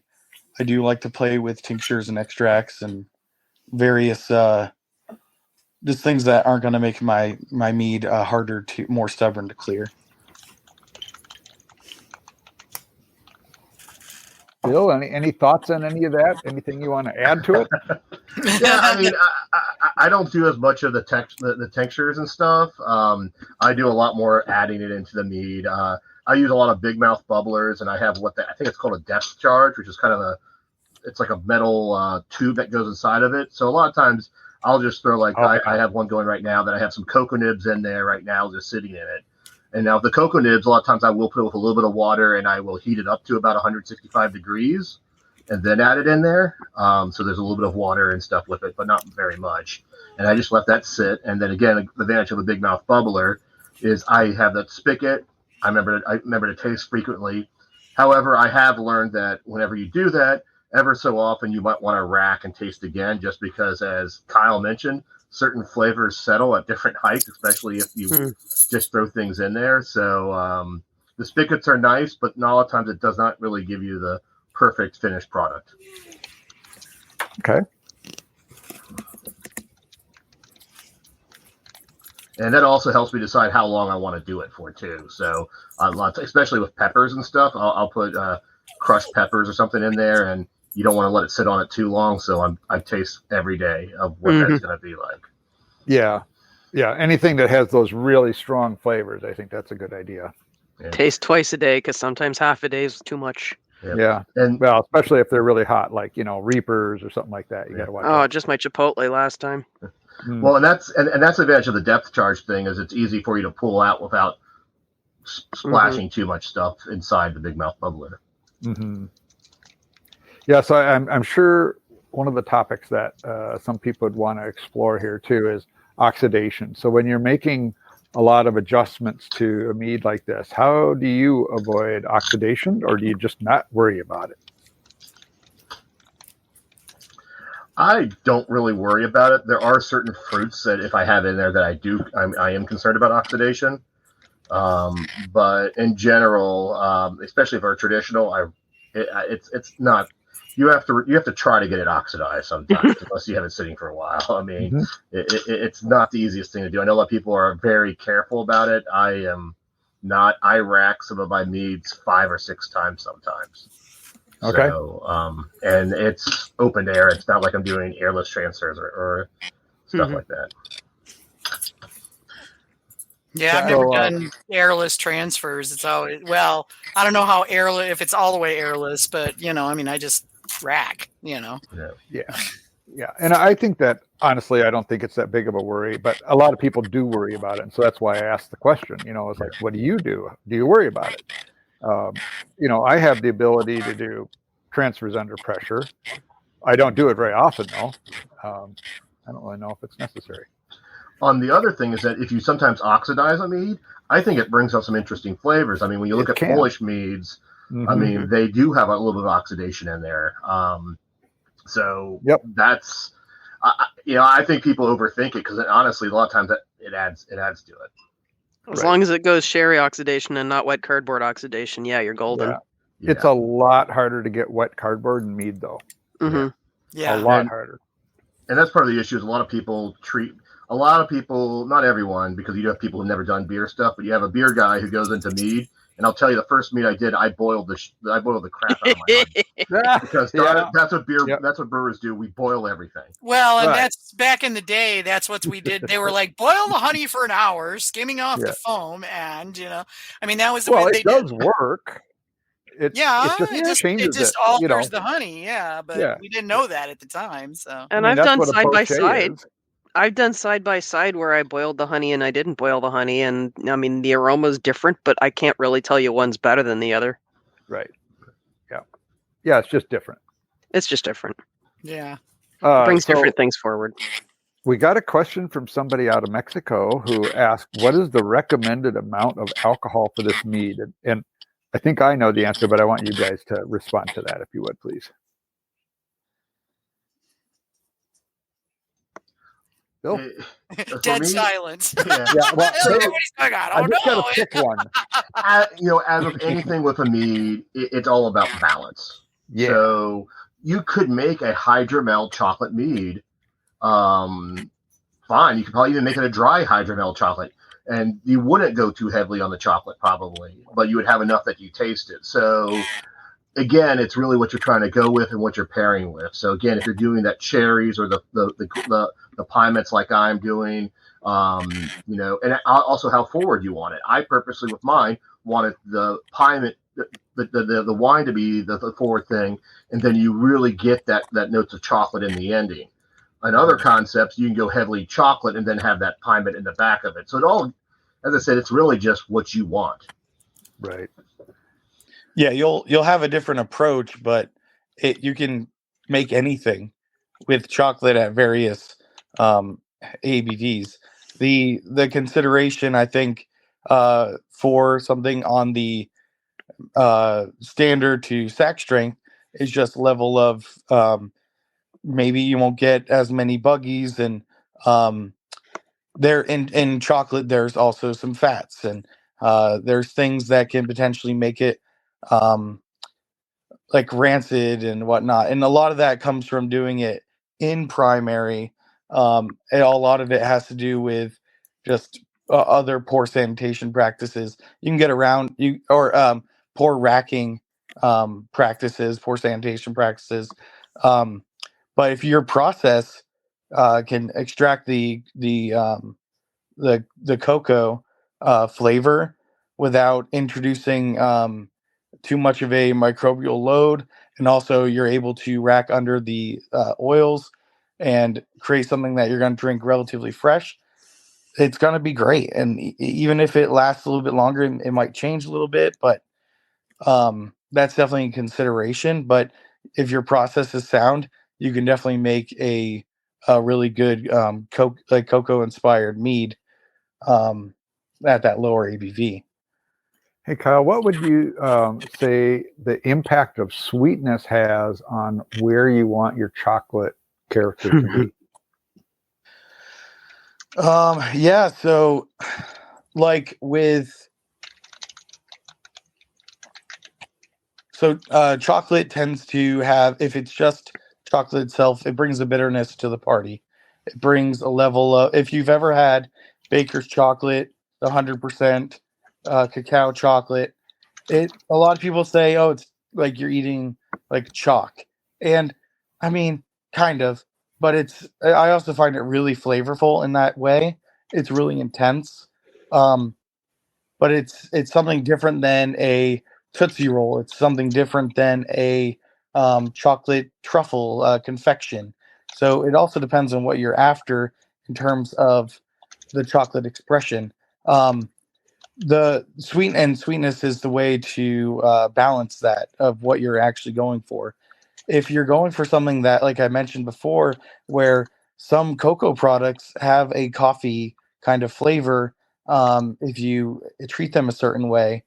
do like to play with tinctures and extracts and various just things that aren't going to make my mead more stubborn to clear. Bill, any thoughts on any of that? Anything you want to add to it? Yeah, I mean, I don't do as much of the tinctures and stuff. I do a lot more adding it into the mead. I use a lot of big mouth bubblers, and I have I think it's called a depth charge, which is kind of it's like a metal tube that goes inside of it. So a lot of times I'll just throw I have one going right now that I have some cocoa nibs in there right now, just sitting in it. And now the cocoa nibs, a lot of times I will put it with a little bit of water and I will heat it up to about 165 degrees and then add it in there. So there's a little bit of water and stuff with it, but not very much. And I just let that sit. And then again, the advantage of a big mouth bubbler is I have that spigot. I remember to taste frequently. However, I have learned that whenever you do that, ever so often you might want to rack and taste again, just because, as Kyle mentioned, certain flavors settle at different heights, especially if you just throw things in there. So the spigots are nice, but a lot of times it does not really give you the perfect finished product. Okay. And that also helps me decide how long I want to do it for too. So especially with peppers and stuff, I'll put crushed peppers or something in there, and you don't want to let it sit on it too long. So I taste every day of what that's going to be like. Yeah. Anything that has those really strong flavors, I think that's a good idea. Yeah. Taste twice a day, because sometimes half a day is too much. Yeah. And well, especially if they're really hot, like Reapers or something like that. You got to watch. Oh, just my Chipotle last time. Well, and that's the advantage of the depth charge thing, is it's easy for you to pull out without splashing too much stuff inside the big mouth bubbler. Yeah, so I'm sure one of the topics that some people would want to explore here too is oxidation. So when you're making a lot of adjustments to a mead like this, how do you avoid oxidation, or do you just not worry about it? I don't really worry about it. There are certain fruits that if I have in there that I am concerned about oxidation. But in general, especially if they're traditional, it's not you have to try to get it oxidized sometimes, unless you have it sitting for a while. I mean, it's not the easiest thing to do. I know a lot of people are very careful about it. I am not. I rack some of my meads 5 or 6 times sometimes. Okay. So, and it's open air. It's not like I'm doing airless transfers or stuff like that. Yeah, I've never done airless transfers. It's always, well, I don't know how airless, if it's all the way airless, but I mean, I just rack, Yeah. And I think that, honestly, I don't think it's that big of a worry, but a lot of people do worry about it. And so that's why I asked the question, it's like, what do you do? Do you worry about it? I have the ability to do transfers under pressure. I don't do it very often, though. I don't really know if it's necessary. On the other thing is that if you sometimes oxidize a mead, I think it brings out some interesting flavors. I mean, when you look at Polish meads, I mean, they do have a little bit of oxidation in there. So that's, I think people overthink it because honestly, a lot of times it adds to it. As long as it goes sherry oxidation and not wet cardboard oxidation, you're golden. Yeah. It's a lot harder to get wet cardboard in mead, though. Yeah. A lot harder. And that's part of the issue is a lot of people, not everyone, because you have people who've never done beer stuff, but you have a beer guy who goes into mead, and I'll tell you, the first mead I did, I boiled the crap out of my honey. Because that's what brewers do. We boil everything. Well, and that's back in the day. That's what we did. They were like, boil the honey for an hour, skimming off the foam, and I mean, that was the way they did. Well, it does work. It just alters the honey, but we didn't know that at the time. So, and I've done side by side. I've done side by side where I boiled the honey and I didn't boil the honey, and I mean the aroma's different, but I can't really tell you one's better than the other. Right. Yeah. It's just different. Yeah. Brings different things forward. We got a question from somebody out of Mexico who asked, "What is the recommended amount of alcohol for this mead?" And I think I know the answer, but I want you guys to respond to that, if you would, please. Bill? Dead silence. Well, everybody's going, I don't know. Gotta pick one. As with anything with a mead, it's all about balance. Yeah. So you could make a hydromel chocolate mead. Fine. You could probably even make it a dry hydromel chocolate. And you wouldn't go too heavily on the chocolate probably, but you would have enough that you taste it. So again, it's really what you're trying to go with and what you're pairing with. So again, if you're doing that cherries or the piements like I'm doing, and also how forward you want it. I purposely with mine wanted the piement, the wine to be the forward thing, and then you really get that notes of chocolate in the ending. In other concepts, you can go heavily chocolate and then have that piement in the back of it. So it all, as I said, it's really just what you want. Right. Yeah, you'll have a different approach, but you can make anything with chocolate at various ABVs. The consideration, I think, for something on the standard to sack strength is just level of maybe you won't get as many buggies, and there in chocolate there's also some fats, and there's things that can potentially make it like rancid and whatnot, and a lot of that comes from doing it in primary. And a lot of it has to do with just other poor sanitation practices. You can get around poor racking practices, poor sanitation practices. But if your process can extract the cocoa flavor without introducing too much of a microbial load, and also you're able to rack under the oils and create something that you're going to drink relatively fresh, it's going to be great. And even if it lasts a little bit longer, it might change a little bit, but that's definitely a consideration. But if your process is sound, you can definitely make a really good cocoa inspired mead at that lower ABV. Hey, Kyle, what would you say the impact of sweetness has on where you want your chocolate character to be? So like with So chocolate tends to have, if it's just chocolate itself, it brings a bitterness to the party. It brings a level of, if you've ever had Baker's chocolate, the 100% cacao chocolate, a lot of people say, oh, it's like you're eating like chalk. And I mean, kind of, but I also find it really flavorful in that way. It's really intense. But it's something different than a Tootsie Roll. It's something different than a chocolate truffle confection. So it also depends on what you're after in terms of the chocolate expression. The sweetness is the way to balance that of what you're actually going for. If you're going for something that, like I mentioned before, where some cocoa products have a coffee kind of flavor, if you treat them a certain way,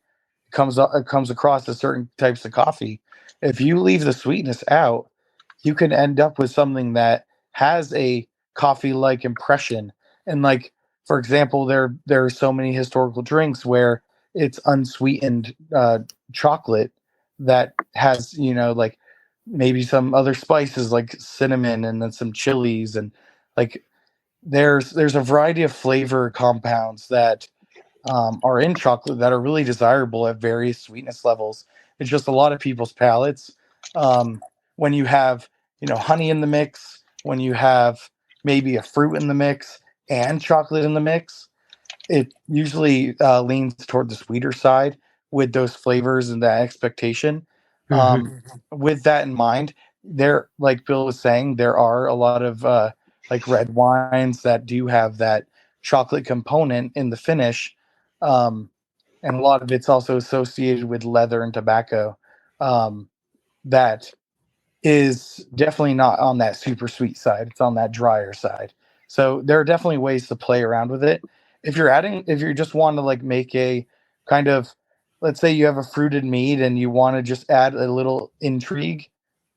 it comes across as certain types of coffee. If you leave the sweetness out, you can end up with something that has a coffee-like impression. And like, for example, there are so many historical drinks where it's unsweetened chocolate that has, like maybe some other spices like cinnamon and then some chilies, and like there's a variety of flavor compounds that are in chocolate that are really desirable at various sweetness levels. It's just a lot of people's palates. When you have, honey in the mix, when you have maybe a fruit in the mix and chocolate in the mix, it usually leans toward the sweeter side with those flavors and that expectation. With that in mind, there, like Bill was saying, there are a lot of like red wines that do have that chocolate component in the finish, and a lot of it's also associated with leather and tobacco. That is definitely not on that super sweet side. It's on that drier side. So there are definitely ways to play around with it. If you just want to like make a kind of, let's say you have a fruited mead and you want to just add a little intrigue,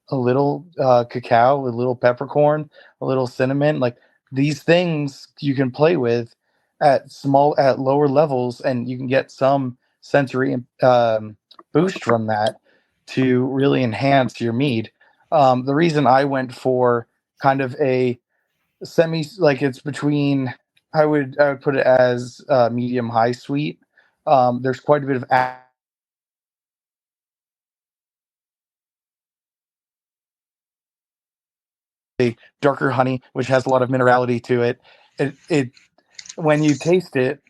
a little cacao, a little peppercorn, a little cinnamon, like these things you can play with at lower levels, and you can get some sensory boost from that to really enhance your mead. The reason I went for kind of a semi, like it's between, I would put it as medium high sweet. There's quite a bit of a darker honey, which has a lot of minerality to it. It when you taste it,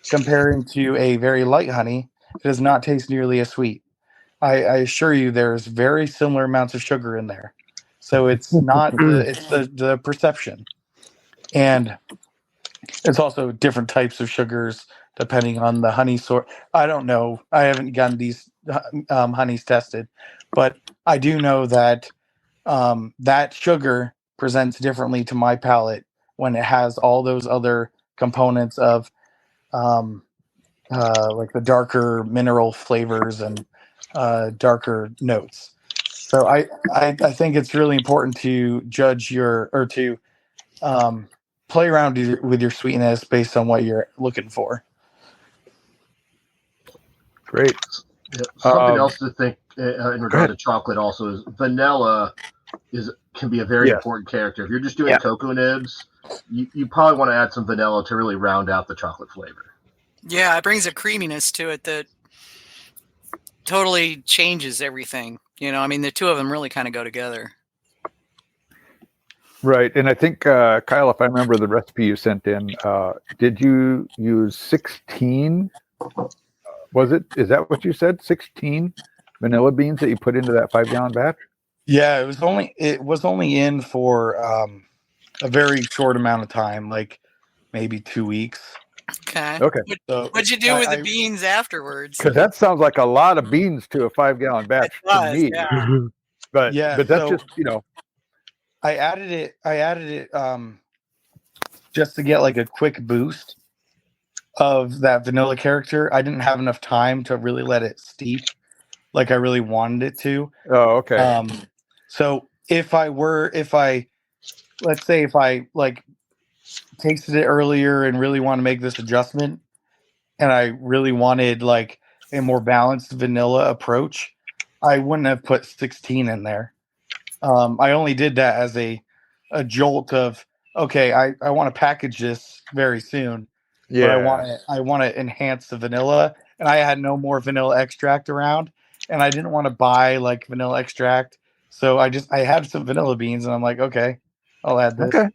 comparing to a very light honey, it does not taste nearly as sweet. I assure you, there's very similar amounts of sugar in there. So it's not it's the perception, and it's also different types of sugars depending on the honey sort. I don't know. I haven't gotten these honeys tested, but I do know that that sugar presents differently to my palate when it has all those other components of um, like the darker mineral flavors and darker notes. So I think it's really important to judge to play around with your sweetness based on what you're looking for. Great. Yeah. Something else to think in regard to chocolate also is vanilla can be a very important character. If you're just doing cocoa nibs, you probably want to add some vanilla to really round out the chocolate flavor. Yeah, it brings a creaminess to it that totally changes everything. I mean, the two of them really kind of go together. Right. And I think, Kyle, if I remember the recipe you sent in, did you use 16? Is that what you said? 16 vanilla beans that you put into that 5-gallon batch? Yeah, it was only in for a very short amount of time, like maybe 2 weeks. Okay. What'd you do with the beans afterwards? Because that sounds like a lot of beans to a 5-gallon batch to me. Yeah. But that's just, I added it just to get like a quick boost of that vanilla character. I didn't have enough time to really let it steep like I really wanted it to. Oh, okay. So if I like tasted it earlier and really want to make this adjustment, and I really wanted like a more balanced vanilla approach, I wouldn't have put 16 in there. I only did that as a jolt of, okay, I want to package this very soon, but I want to enhance the vanilla, and I had no more vanilla extract around, and I didn't want to buy like vanilla extract, so I had some vanilla beans, and I'm like, okay, I'll add this. Okay.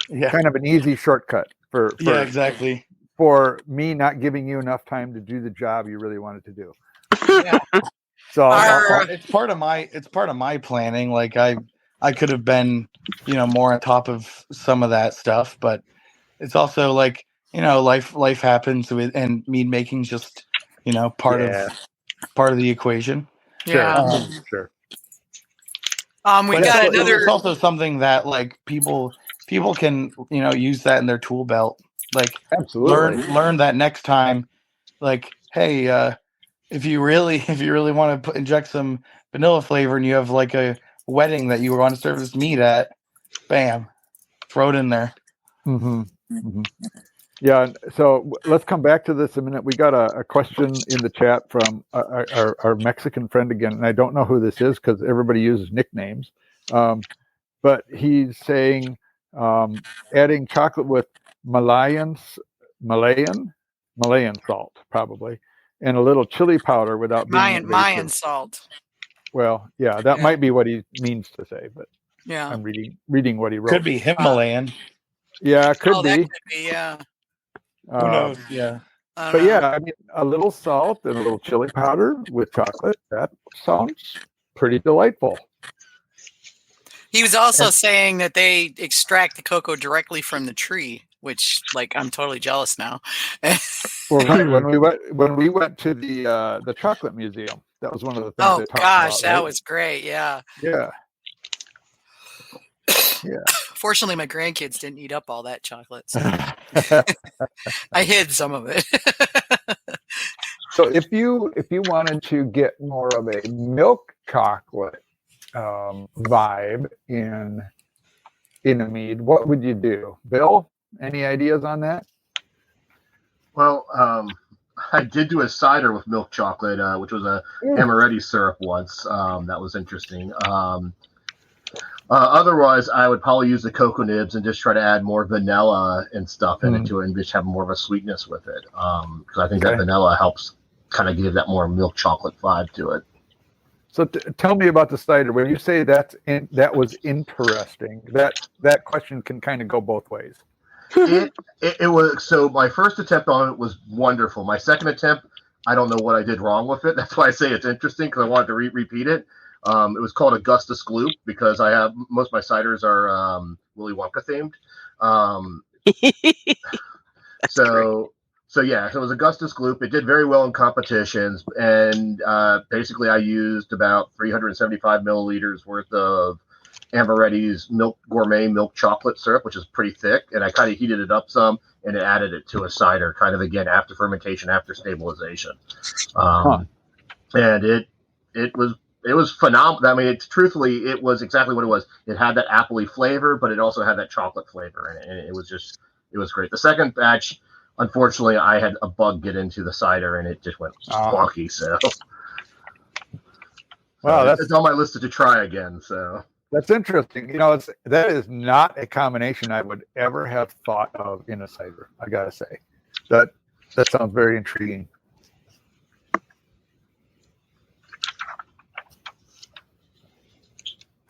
Yeah. Kind of an easy shortcut for Yeah, exactly. For me not giving you enough time to do the job you really wanted to do. Yeah. So it's part of my planning. Like I could have been, more on top of some of that stuff, but it's also like, life happens and mead making's just, part of the equation. Yeah. Sure. We got another. It's also something that like people can, use that in their tool belt. Like absolutely learn that next time. Like, hey, if you really want to inject some vanilla flavor and you have like a wedding that you want to serve this meat at, bam, throw it in there. Mm-hmm. Mm-hmm. Yeah. So let's come back to this a minute. We got a question in the chat from our Mexican friend again, and I don't know who this is because everybody uses nicknames. But he's saying adding chocolate with Malayan salt, probably, and a little chili powder without being Mayan salt. Well, yeah, that might be what he means to say, but yeah, I'm reading what he wrote. Could be Himalayan. Yeah, could be. That could be, yeah. Who knows? Yeah. But yeah, I mean, a little salt and a little chili powder with chocolate, that sounds pretty delightful. He was also saying that they extract the cocoa directly from the tree, which, like, I'm totally jealous now. Well, when we went to the chocolate museum, that was one of the things. Oh they talked gosh, about, that right? was great. Yeah. Yeah. Yeah. Fortunately, my grandkids didn't eat up all that chocolate, so I hid some of it. So if you wanted to get more of a milk chocolate vibe in a mead, what would you do? Bill, any ideas on that? Well, I did do a cider with milk chocolate, which was a amaretti syrup once. That was interesting. Otherwise, I would probably use the cocoa nibs and just try to add more vanilla and stuff into it and just have more of a sweetness with it. Because I think that vanilla helps kind of give that more milk chocolate vibe to it. So tell me about the cider. When you say that was interesting, that question can kind of go both ways. It was, so my first attempt on it was wonderful. My second attempt, I don't know what I did wrong with it. That's why I say it's interesting, because I wanted to repeat it. It was called Augustus Gloop because I have most of my ciders are Willy Wonka themed. So it was Augustus Gloop. It did very well in competitions, and basically I used about 375 milliliters worth of Amaretti's gourmet milk chocolate syrup, which is pretty thick, and I kind of heated it up some and added it to a cider, kind of again after fermentation, after stabilization, and it was phenomenal. I mean, truthfully, it was exactly what it was. It had that appley flavor, but it also had that chocolate flavor in it, and it was great. The second batch, unfortunately, I had a bug get into the cider, and it just went wonky. So, wow, it's on my list to try again. So that's interesting. That is not a combination I would ever have thought of in a cider. I gotta say, that sounds very intriguing.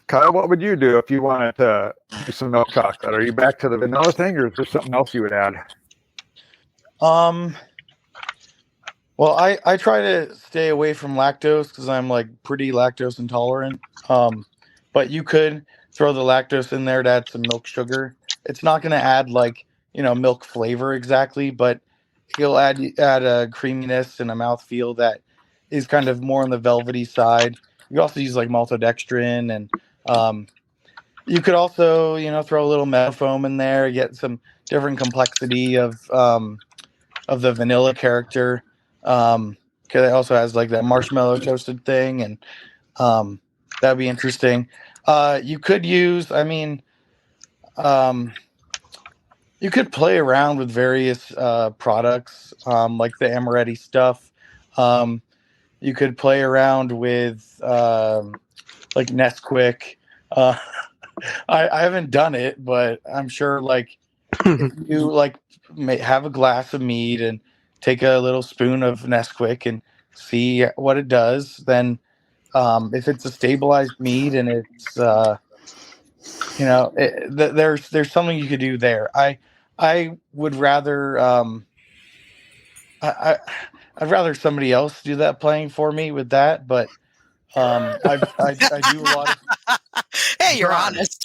Kyle, what would you do if you wanted to do some milk chocolate? Are you back to the vanilla thing, or is there something else you would add? Well, I try to stay away from lactose because I'm like pretty lactose intolerant. But you could throw the lactose in there to add some milk sugar. It's not going to add like, milk flavor exactly, but it'll add a creaminess and a mouthfeel that is kind of more on the velvety side. You also use like maltodextrin, and you could also, throw a little meadow foam in there, get some different complexity of the vanilla character. Because it also has like that marshmallow toasted thing, and that'd be interesting. You could use, you could play around with various products, like the Amaretti stuff. You could play around with like Nesquik. I haven't done it, but I'm sure like if you like have a glass of mead and take a little spoon of Nesquik and see what it does, then if it's a stabilized mead and it's there's something you could do there. I would rather I I'd rather somebody else do that playing for me with that, but I do a lot of. Hey, you're John, honest.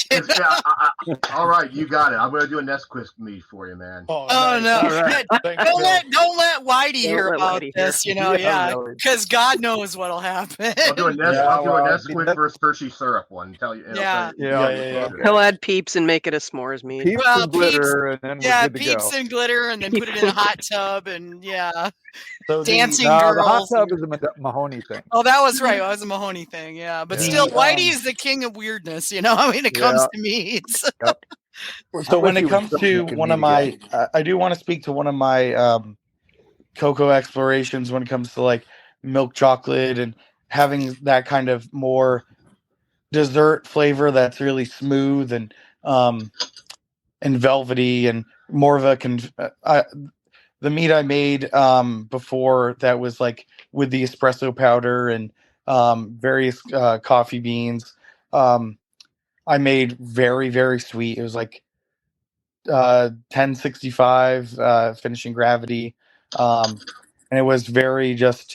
all right, you got it. I'm going to do a Nesquik mead for you, man. Oh nice. no! All right. Don't let Whitey hear let about Whitey this. hear. Really. Because God knows what'll happen. I'll do a Nesquik versus Hershey syrup one. Yeah. He'll add peeps and make it a s'mores mead. Peeps and glitter, and then we're good to peeps go. and glitter, and then put it in a hot tub, and So dancing the girls. hot tub is a Mahoney thing. Oh, that was right. It was a Mahoney thing, but still, Whitey is the king of weirdness. When it comes to meads. Yep. So when it comes to one of my, I do want to speak to one of my cocoa explorations when it comes to like milk chocolate and having that kind of more dessert flavor that's really smooth and velvety and more of a the mead I made before that was like with the espresso powder and various coffee beans. I made very, very sweet. It was like 1065 finishing gravity. And it was it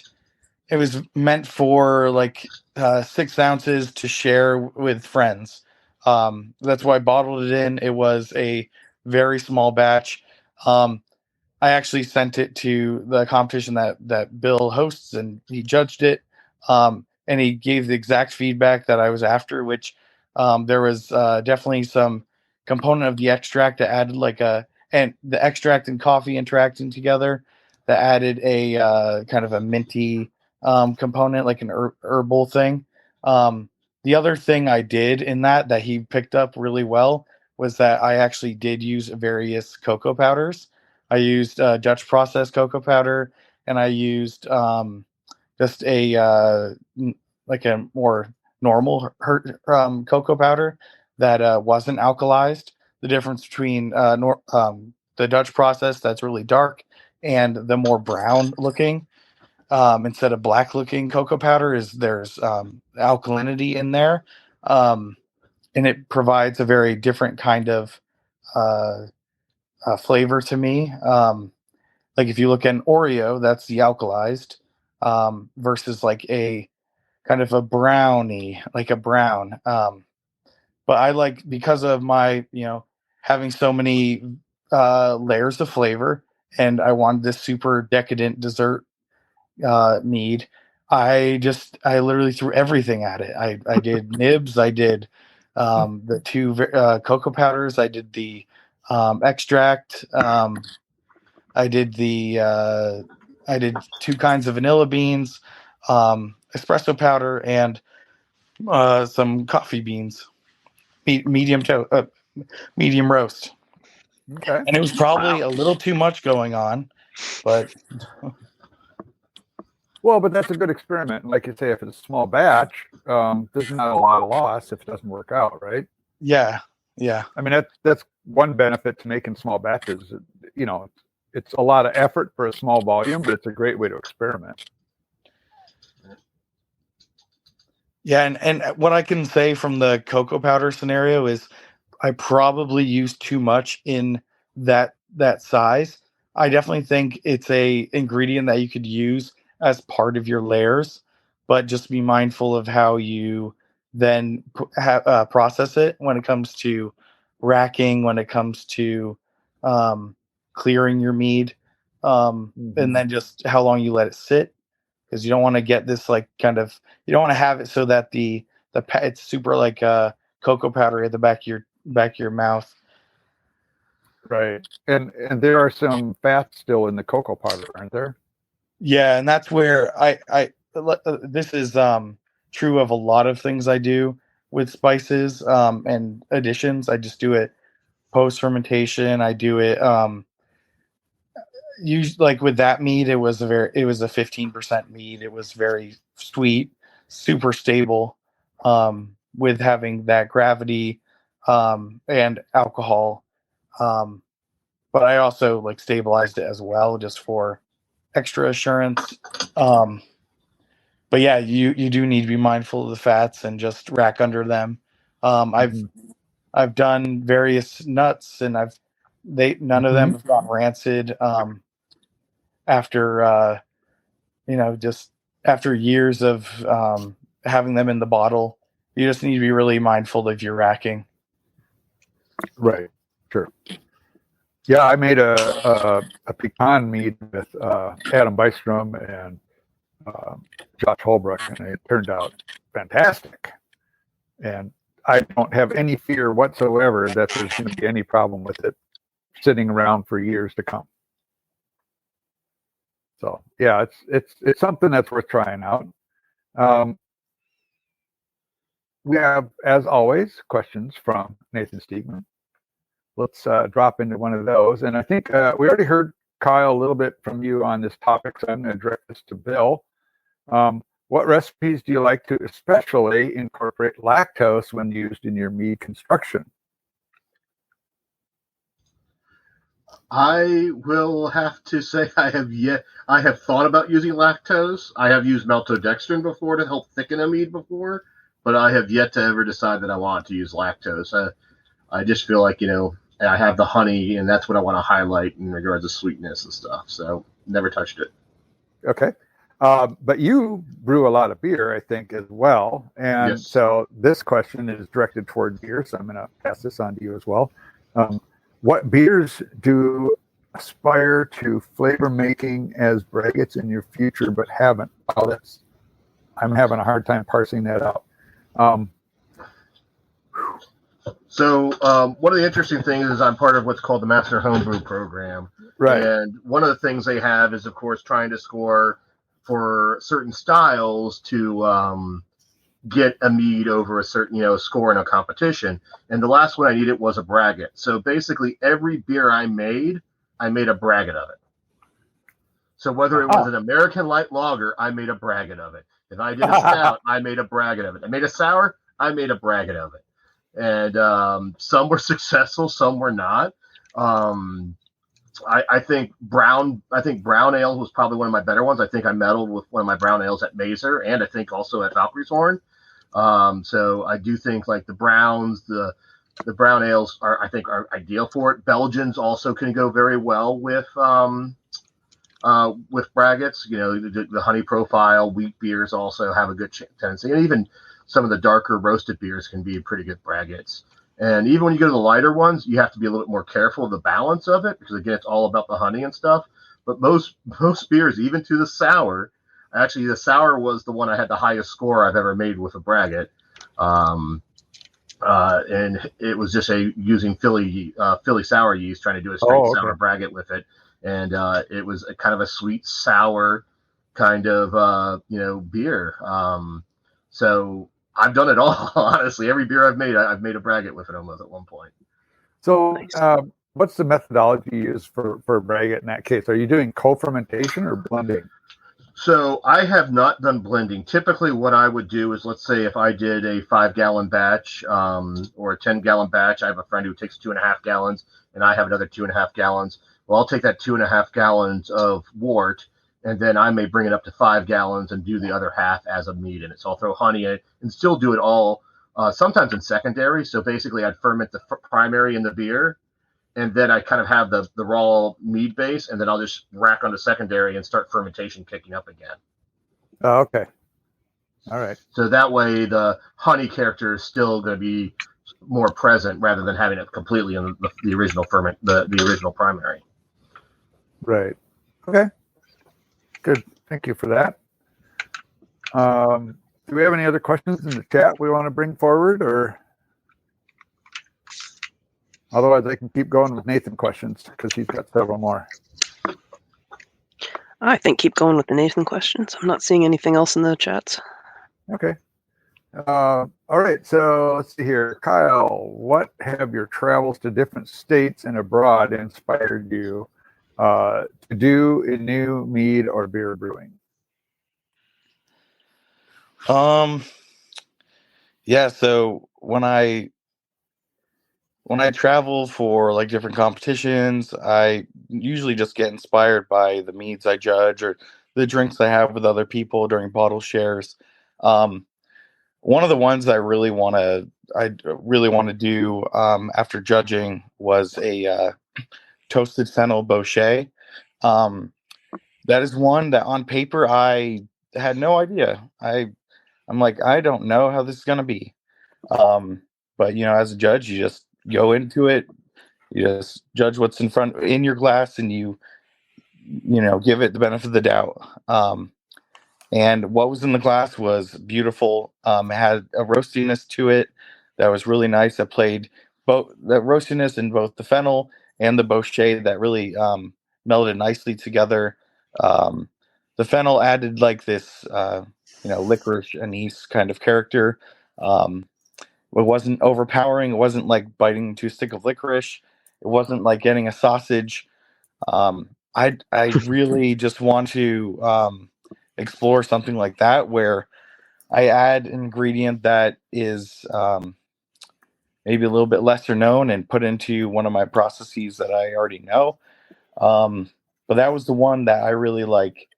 was meant for like 6 ounces to share with friends. That's why I bottled it in. It was a very small batch. I actually sent it to the competition that Bill hosts, and he judged it. And he gave the exact feedback that I was after, which there was definitely some component of the extract that added and the extract and coffee interacting together that added a kind of a minty component, like an herbal thing. The other thing I did in that he picked up really well was that I actually did use various cocoa powders. I used Dutch processed cocoa powder, and I used just a like a more normal cocoa powder that wasn't alkalized. The difference between the Dutch process that's really dark and the more brown looking instead of black looking cocoa powder is there's alkalinity in there, and it provides a very different kind of flavor to me. Like if you look at an Oreo, that's the alkalized versus like a kind of a brownie, like a brown. But I like, because of my, having so many layers of flavor, and I wanted this super decadent dessert mead. I literally threw everything at it. I did nibs. I did the 2 cocoa powders. I did the extract. I did 2 kinds of vanilla beans, espresso powder, and some coffee beans, medium roast. Okay. And it was probably a little too much going on, but well, but that's a good experiment. Like you say, if it's a small batch, there's not a lot of loss if it doesn't work out, right? Yeah. I mean, that's one benefit to making small batches. It's a lot of effort for a small volume, but it's a great way to experiment. Yeah, and what I can say from the cocoa powder scenario is I probably used too much in that size. I definitely think it's a ingredient that you could use as part of your layers, but just be mindful of how you then process it when it comes to racking, when it comes to clearing your mead, and then just how long you let it sit, because you don't want to get this you don't want to have it so that it's super like cocoa powder at the back of your mouth. Right. And there are some fats still in the cocoa powder, aren't there? Yeah, and that's where this is true of a lot of things I do with spices and additions. I just do it post fermentation. I do it like with that mead, it was a 15% mead. It was very sweet, super stable, with having that gravity, and alcohol. But I also like stabilized it as well, just for extra assurance. But yeah, you do need to be mindful of the fats and just rack under them. I've done various nuts, and none of them have gone rancid. After just after years of having them in the bottle, you just need to be really mindful of your racking. Right. Sure. Yeah, I made a pecan mead with Adam Bystrom and Josh Holbrook, and it turned out fantastic. And I don't have any fear whatsoever that there's going to be any problem with it sitting around for years to come. So yeah, it's something that's worth trying out. We have, as always, questions from Nathan Stiegman. Let's drop into one of those. And I think we already heard, Kyle, a little bit from you on this topic, so I'm going to direct this to Bill. What recipes do you like to especially incorporate lactose when used in your mead construction? I will have to say I have thought about using lactose. I have used maltodextrin before to help thicken a mead before, but I have yet to ever decide that I want to use lactose. I just feel like, I have the honey, and that's what I want to highlight in regards to sweetness and stuff. So never touched it. Okay. But you brew a lot of beer, I think, as well. And Yes. So this question is directed toward beer, so I'm going to pass this on to you as well. What beers do aspire to flavor making as braggots in your future but haven't? I'm having a hard time parsing that out. So one of the interesting things is I'm part of what's called the Master Homebrew program. Right. And one of the things they have is, of course, trying to score for certain styles to get a mead over a certain, score in a competition. And the last one I needed was a braggot. So basically every beer I made a braggot of it. So whether it was an American light lager, I made a braggot of it. If I did a stout, I made a braggot of it. I made a sour, I made a braggot of it. And some were successful, some were not. I think brown ale was probably one of my better ones. I think I medaled with one of my brown ales at Mazer, and I think also at Valkyrie's Horn. So I do think like the browns, the brown ales are ideal for it. Belgians also can go very well with braggots. The honey profile, wheat beers also have a good tendency, and even some of the darker roasted beers can be pretty good braggots. And even when you go to the lighter ones, you have to be a little bit more careful of the balance of it, because again, it's all about the honey and stuff. But most beers, even to the sour, actually the sour was the one I had the highest score I've ever made with a braggot. And it was just using Philly sour yeast, trying to do a straight sour braggot with it. And it was a kind of a sweet sour kind of beer. So I've done it all, honestly. Every beer I've made a braggot with it almost at one point. So Nice. What's the methodology you use for a braggot in that case? Are you doing co-fermentation or blending? So I have not done blending. Typically what I would do is, let's say if I did a 5-gallon batch or a 10-gallon batch, I have a friend who takes 2.5 gallons and I have another 2.5 gallons. Well, I'll take that 2.5 gallons of wort, and then I may bring it up to 5 gallons and do the other half as a mead in it. So I'll throw honey in it and still do it all, sometimes in secondary. So basically I'd ferment the primary in the beer, and then I kind of have the raw mead base, and then I'll just rack on the secondary and start fermentation kicking up again. Oh, okay. All right. So that way the honey character is still going to be more present rather than having it completely in the original ferment, the original primary. Right. Okay. Good. Thank you for that. Do we have any other questions in the chat we want to bring forward, or otherwise I can keep going with Nathan questions because he's got several more. I think keep going with the Nathan questions. I'm not seeing anything else in the chats. Okay. All right. So let's see here. Kyle, what have your travels to different states and abroad inspired you to do in new mead or beer brewing? Yeah. So when I travel for like different competitions, I usually just get inspired by the meads I judge or the drinks I have with other people during bottle shares. Um, One of the ones I really want to do after judging was a toasted fennel bochet. Um, that is one that on paper I had no idea. I'm like, I don't know how this is gonna be. Um, but as a judge, you just go into it. You just judge what's in your glass, and you give it the benefit of the doubt. And what was in the glass was beautiful. It had a roastiness to it that was really nice. That played both the roastiness in both the fennel and the bochet that really melded nicely together. Um, the fennel added like this, licorice anise kind of character. It wasn't overpowering. It wasn't like biting into a stick of licorice. It wasn't like getting a sausage. I really just want to explore something like that where I add an ingredient that is maybe a little bit lesser known and put into one of my processes that I already know. But that was the one that I really like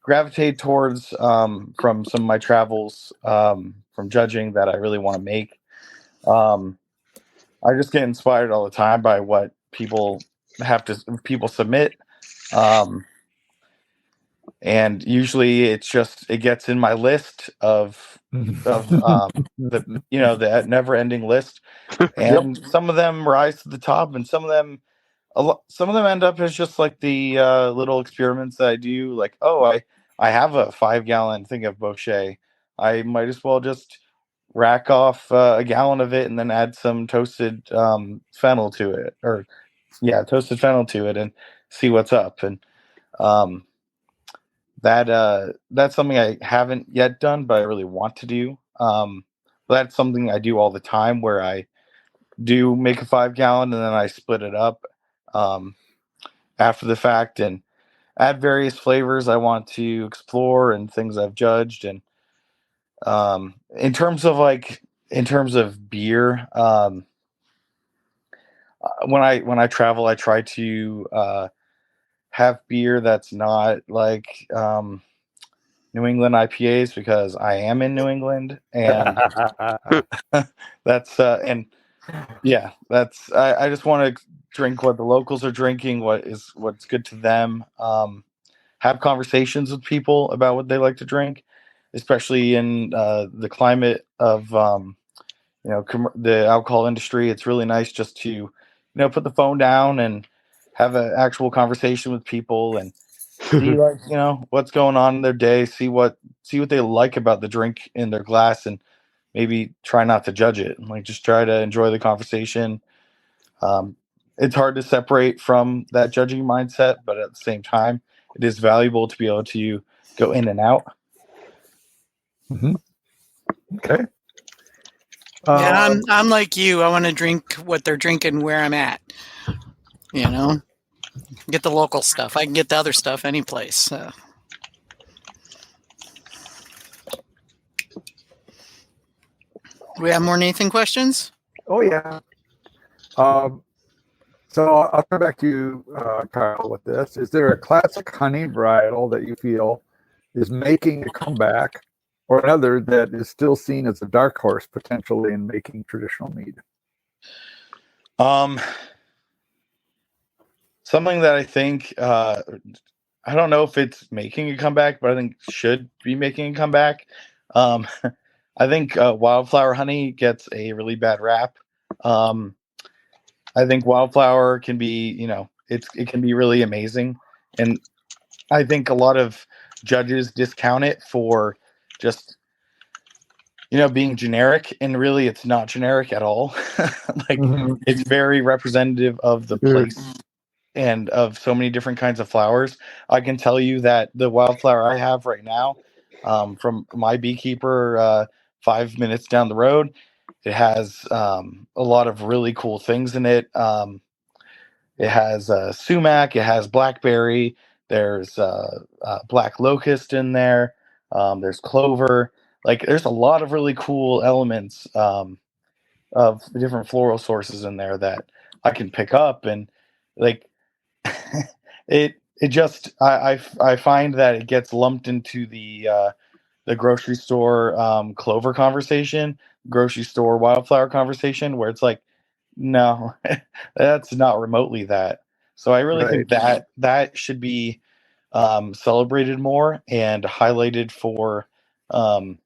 gravitate towards from some of my travels from judging that I really want to make. I just get inspired all the time by what people submit. And usually it gets in my list of the never ending list. And some of them rise to the top, and some of them end up as just like the little experiments that I do. Like, oh, I have a 5-gallon thing of bochet. I might as well just rack off a gallon of it and then add some toasted fennel to it, and see what's up. And that's something I haven't yet done, but I really want to do. That's something I do all the time, where I do make a 5-gallon and then I split it up after the fact and add various flavors I want to explore and things I've judged. And in terms of beer, when I travel, I try to have beer that's not like New England IPAs, because I am in New England, and that's I just want to drink what the locals are drinking, what's good to them. Have conversations with people about what they like to drink, especially in the climate of the alcohol industry. It's really nice just to put the phone down and have an actual conversation with people and see what's going on in their day, see what they like about the drink in their glass, and maybe try not to judge it, and like just try to enjoy the conversation. It's hard to separate from that judging mindset, but at the same time, it is valuable to be able to go in and out. Mm-hmm. Okay. Yeah, I'm like you. I want to drink what they're drinking where I'm at. Get the local stuff. I can get the other stuff any place. Do we have more Nathan questions? Oh yeah. So I'll come back to you, Kyle, with this. Is there a classic honey varietal that you feel is making a comeback, or another that is still seen as a dark horse potentially in making traditional mead? Something that I think I don't know if it's making a comeback, but I think should be making a comeback. I think wildflower honey gets a really bad rap. I think wildflower can be, it can be really amazing, and I think a lot of judges discount it for just being generic, and really it's not generic at all. Like it's very representative of the place and of so many different kinds of flowers. I can tell you that the wildflower I have right now, from my beekeeper 5 minutes down the road, it has a lot of really cool things in it. It has sumac. It has blackberry. There's black locust in there. There's clover. Like, there's a lot of really cool elements of different floral sources in there that I can pick up, and like it just I find that it gets lumped into the grocery store clover conversation, grocery store wildflower conversation, where it's like, no, that's not remotely that. So I really think that should be celebrated more and highlighted for um,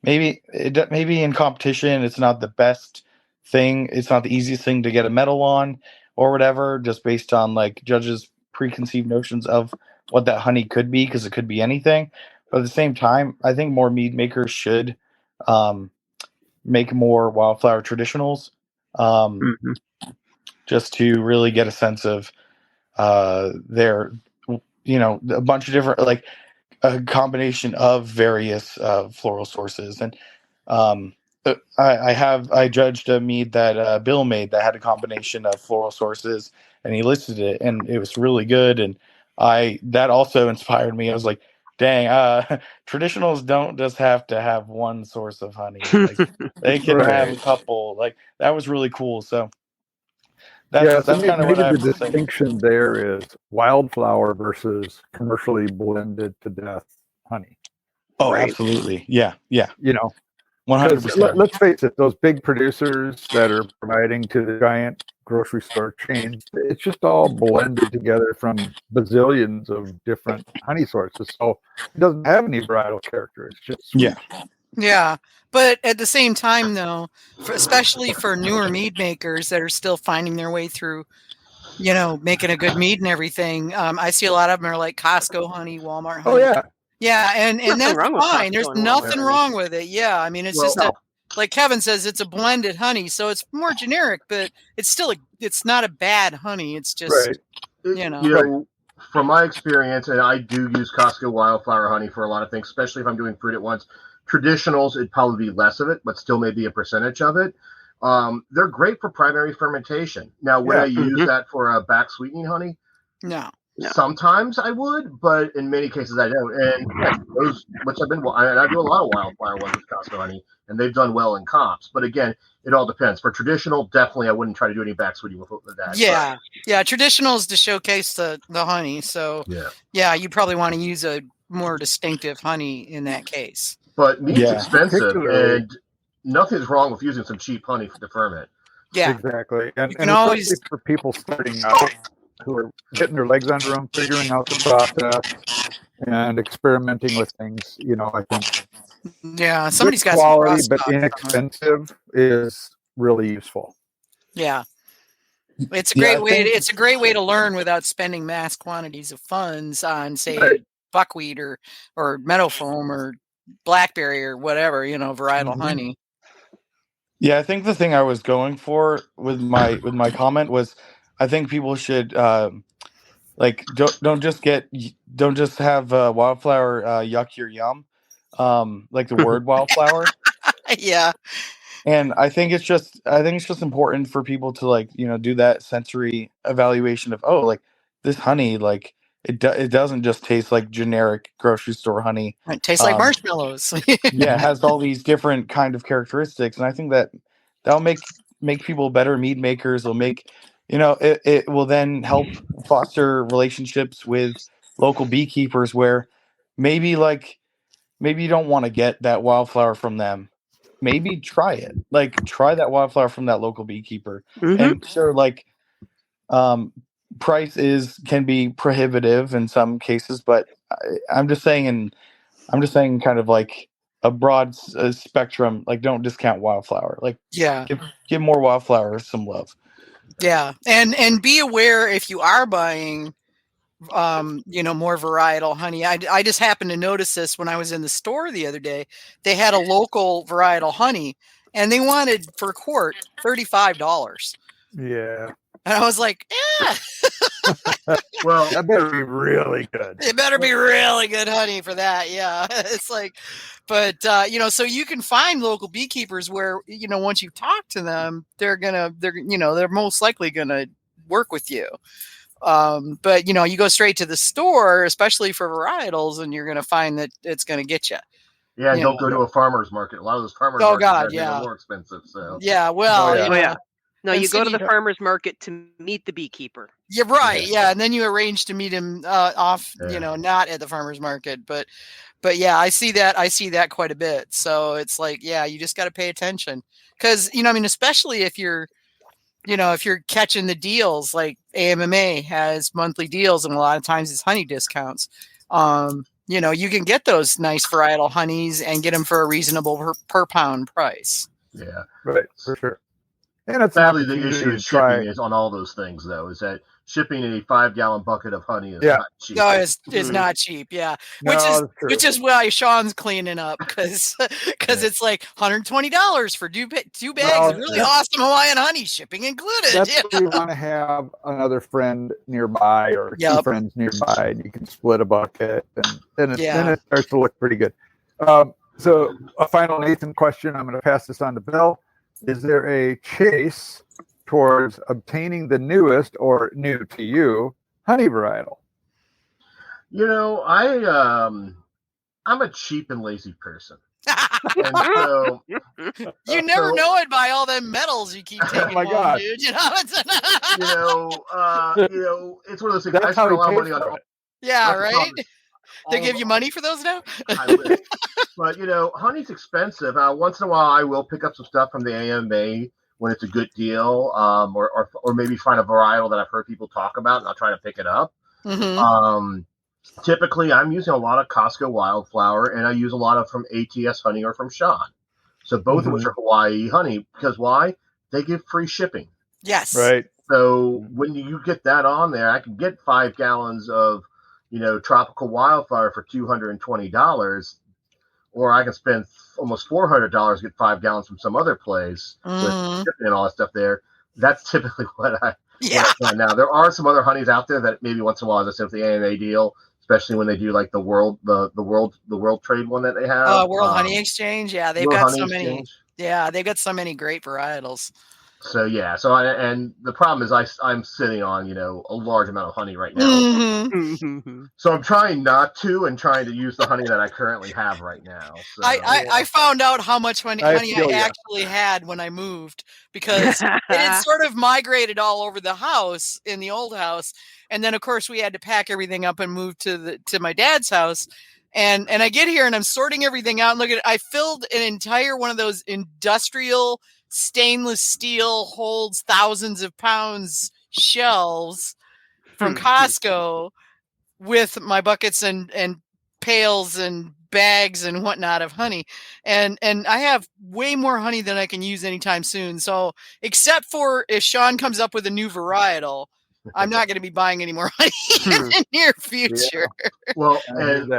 maybe in competition. It's not the best thing. It's not the easiest thing to get a medal on or whatever, just based on like judges' preconceived notions of what that honey could be, because it could be anything. But at the same time, I think more mead makers should um, make more wildflower traditionals, just to really get a sense of their, a bunch of different, like a combination of various floral sources. And I judged a mead that Bill made that had a combination of floral sources, and he listed it, and it was really good. And that also inspired me. I was like, dang, traditionals don't just have to have one source of honey. Like, they can have a couple. Like, that was really cool. So that's kind of what I have the to say. distinction there is wildflower versus commercially blended to death honey. Oh, absolutely. Yeah. 100%. Let's face it, those big producers that are providing to the giant grocery store chains, it's just all blended together from bazillions of different honey sources. So it doesn't have any varietal character. It's just sweet. Yeah. But at the same time, though, especially for newer mead makers that are still finding their way through, making a good mead and everything, I see a lot of them are like Costco honey, Walmart honey. Oh, yeah. Yeah, and that's fine. There's nothing wrong with it. Yeah, I mean, it's just like Kevin says, it's a blended honey, so it's more generic, but it's still it's not a bad honey. It's just from my experience, and I do use Costco wildflower honey for a lot of things, especially if I'm doing fruit at once. Traditionals, it'd probably be less of it, but still maybe a percentage of it. They're great for primary fermentation. Now, would I use that for a back sweetening honey? No. Sometimes I would, but in many cases I don't. And those, which I do a lot of wildflower ones with Costco honey, and they've done well in comps. But again, it all depends. For traditional, definitely I wouldn't try to do any back sweetening with that. Yeah, traditional is to showcase the honey. So you probably want to use a more distinctive honey in that case. But mead's expensive, and nothing's wrong with using some cheap honey to ferment. Yeah, exactly. And always for people starting out who are getting their legs under them, figuring out the process, and experimenting with things. I think. Yeah, somebody's got quality, but inexpensive is really useful. Yeah, it's a great way. It's a great way to learn without spending mass quantities of funds on, say, buckwheat or meadow foam or blackberry or whatever. Varietal honey. Yeah, I think the thing I was going for with my comment was, I think people should don't just have wildflower yuck your yum, like the word wildflower. Yeah. And I think it's just important for people to do that sensory evaluation of, this honey, it doesn't just taste like generic grocery store honey. It tastes like marshmallows. Yeah, it has all these different kind of characteristics, and I think that'll make people better mead makers. It'll make it will then help foster relationships with local beekeepers where maybe you don't want to get that wildflower from them. Maybe try it. Try that wildflower from that local beekeeper. And sure, price can be prohibitive in some cases, but I'm just saying kind of like a broad spectrum. Don't discount wildflower. Give more wildflowers some love. Yeah, and be aware if you are buying more varietal honey. I just happened to notice this when I was in the store the other day. They had a local varietal honey, and they wanted for a quart $35. Yeah, and I was like, well, that better be really good. It better be really good honey for that. Yeah, it's like, but so you can find local beekeepers where once you talk to them, they're most likely gonna work with you. But you go straight to the store, especially for varietals, and you're going to find that it's going to get you. Yeah, and don't go to a farmer's market. A lot of those farmers Oh markets God, are more expensive. So yeah, well, No, you go to the farmer's market to meet the beekeeper. You're right. Yeah, and then you arrange to meet him off, not at the farmer's market, but yeah, I see that quite a bit. So it's like, yeah, you just got to pay attention because especially if you're catching the deals, like AMMA has monthly deals, and a lot of times it's honey discounts. You can get those nice varietal honeys and get them for a reasonable per pound price. Yeah, right, for sure. And it's sadly the issue is shipping is on all those things, though. Is that shipping a 5-gallon bucket of honey is not cheap? No, it's not cheap. Yeah, which is why Sean's cleaning up because it's like $120 for two bags of really awesome Hawaiian honey, shipping included. That's where you want to have another friend nearby or two friends nearby, and you can split a bucket, and then it starts to look pretty good. So a final Nathan question. I'm going to pass this on to Bill. Is there a chase towards obtaining the newest or new to you honey varietal? I'm a cheap and lazy person. And so, you never know it by all them medals you keep taking. Oh my God, dude! It's one of those things. I spend a lot of money on it. Yeah, right. They give you money for those now? I wish. But, honey's expensive. Once in a while, I will pick up some stuff from the AMA when it's a good deal, or maybe find a varietal that I've heard people talk about, and I'll try to pick it up. Mm-hmm. Typically, I'm using a lot of Costco wildflower, and I use a lot of from ATS honey or from Sean. So both of which are Hawaii honey. Because why? They give free shipping. Yes. Right. So when you get that on there, I can get 5 gallons of tropical wildflower for $220, or I can spend almost $400 to get 5 gallons from some other place with shipping and all that stuff there. That's typically what I now. There are some other honeys out there that maybe once in a while, as I said, with the AMA deal, especially when they do like the world trade one that they have. World Honey Exchange. Yeah, they've got so many. Exchange. Yeah, they've got so many great varietals. So and the problem is I'm sitting on a large amount of honey right now. Mm-hmm. So I'm trying not to, and trying to use the honey that I currently have right now. So, I found out how much honey I actually had when I moved, because it had sort of migrated all over the house in the old house, and then of course we had to pack everything up and move to my dad's house. And I get here and I'm sorting everything out, and look at it. I filled an entire one of those industrial stainless steel, holds thousands of pounds shelves from Costco with my buckets and pails and bags and whatnot of honey. And I have way more honey than I can use anytime soon. So except for if Sean comes up with a new varietal, I'm not going to be buying any more honey in the near future. Yeah. Well, and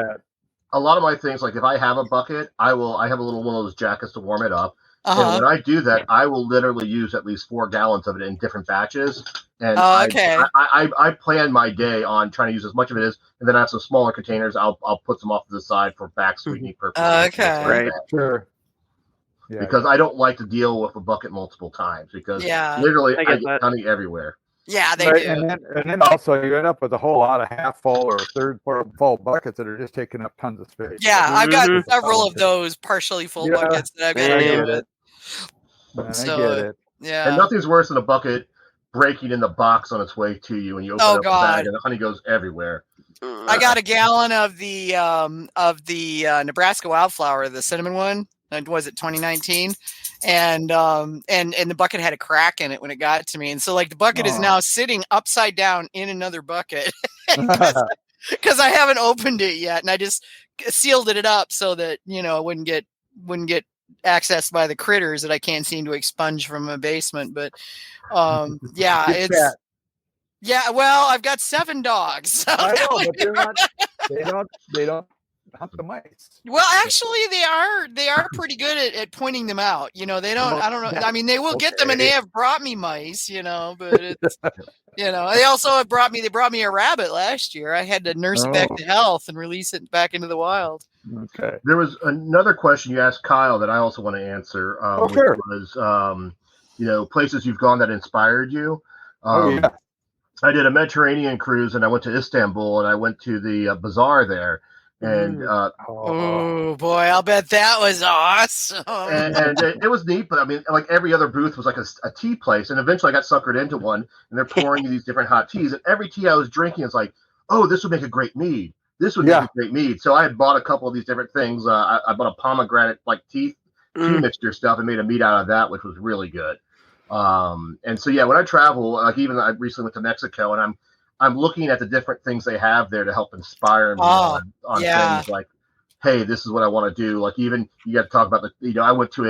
a lot of my things, like if I have a bucket, I have a little one of those jackets to warm it up. And when I do that, I will literally use at least 4 gallons of it in different batches. And I plan my day on trying to use as much of it as, and then I have some smaller containers. I'll put some off to the side for back sweetening purposes. Okay, right, sure. Yeah, because I don't like to deal with a bucket multiple times, because literally I get honey everywhere. Yeah, they do. And then also you end up with a whole lot of half full or third full buckets that are just taking up tons of space. Yeah, I've got several of those partially full buckets that I've got to deal with. I get it. Yeah. And nothing's worse than a bucket breaking in the box on its way to you, and you open up the bag and the honey goes everywhere. I got a gallon of the Nebraska wildflower, the cinnamon one. Was it 2019? And the bucket had a crack in it when it got to me, and so like the bucket is now sitting upside down in another bucket because I haven't opened it yet, and I just sealed it up so that it wouldn't get accessed by the critters that I can't seem to expunge from my basement. But well, I've got 7 dogs. So I know, but they don't hunt the mice. Well, actually, they are pretty good at pointing them out. They don't. I don't know. I mean, they will get them, and they have brought me mice. But it's they also have brought me. They brought me a rabbit last year. I had to nurse it back to health and release it back into the wild. Okay. There was another question you asked Kyle that I also want to answer. Sure. Which was, places you've gone that inspired you. I did a Mediterranean cruise, and I went to Istanbul, and I went to the bazaar there, and oh boy, I'll bet that was awesome. and it was neat. But I mean, like every other booth was like a tea place, and eventually I got suckered into one, and they're pouring these different hot teas, and every tea I was drinking is like, oh, this would make a great mead. This would make a great mead. So I had bought a couple of these different things. I bought a pomegranate like tea mixture stuff and made a mead out of that, which was really good. And so yeah, when I travel, like even I recently went to Mexico, and I'm looking at the different things they have there to help inspire me on things like, hey, this is what I want to do. Like even you got to talk about I went to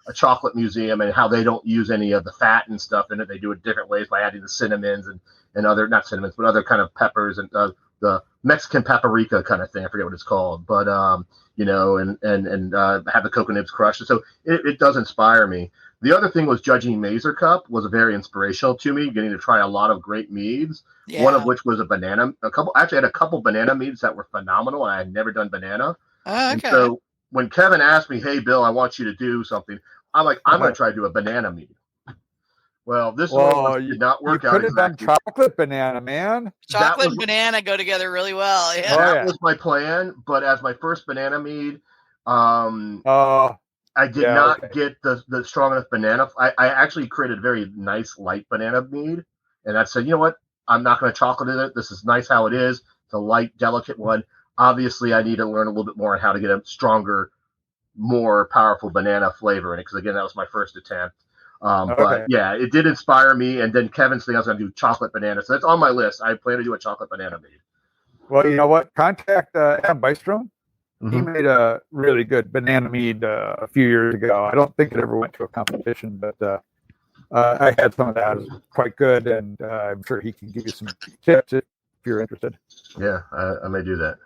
a chocolate museum and how they don't use any of the fat and stuff in it. They do it different ways by adding the cinnamons and other, not cinnamons, but other kind of peppers and the Mexican paprika kind of thing. I forget what it's called, but and have the cocoa nibs crushed. So it does inspire me. The other thing was judging Mazer Cup was very inspirational to me, getting to try a lot of great meads. Yeah. One of which was I had a couple banana meads that were phenomenal, and I had never done banana. Oh, okay. And so when Kevin asked me, hey, Bill, I want you to do something, I'm like, I'm going to try to do a banana mead. Well, this one did not work out. You could have done chocolate banana, man. Chocolate and banana go together really well. Yeah. That was my plan, but as my first banana mead, I did not get the strong enough banana. I actually created a very nice light banana mead, and I said, you know what? I'm not going to chocolate it. This is nice how it is. It's a light, delicate one. Obviously, I need to learn a little bit more on how to get a stronger, more powerful banana flavor in it, because again, that was my first attempt. But yeah, it did inspire me. And then Kevin's thing, I was going to do chocolate banana. So that's on my list. I plan to do a chocolate banana mead. Well, you know what? Contact Adam Bystrom. Mm-hmm. He made a really good banana mead a few years ago. I don't think it ever went to a competition, but I had some of that. It was quite good, and I'm sure he can give you some tips if you're interested. Yeah, I may do that.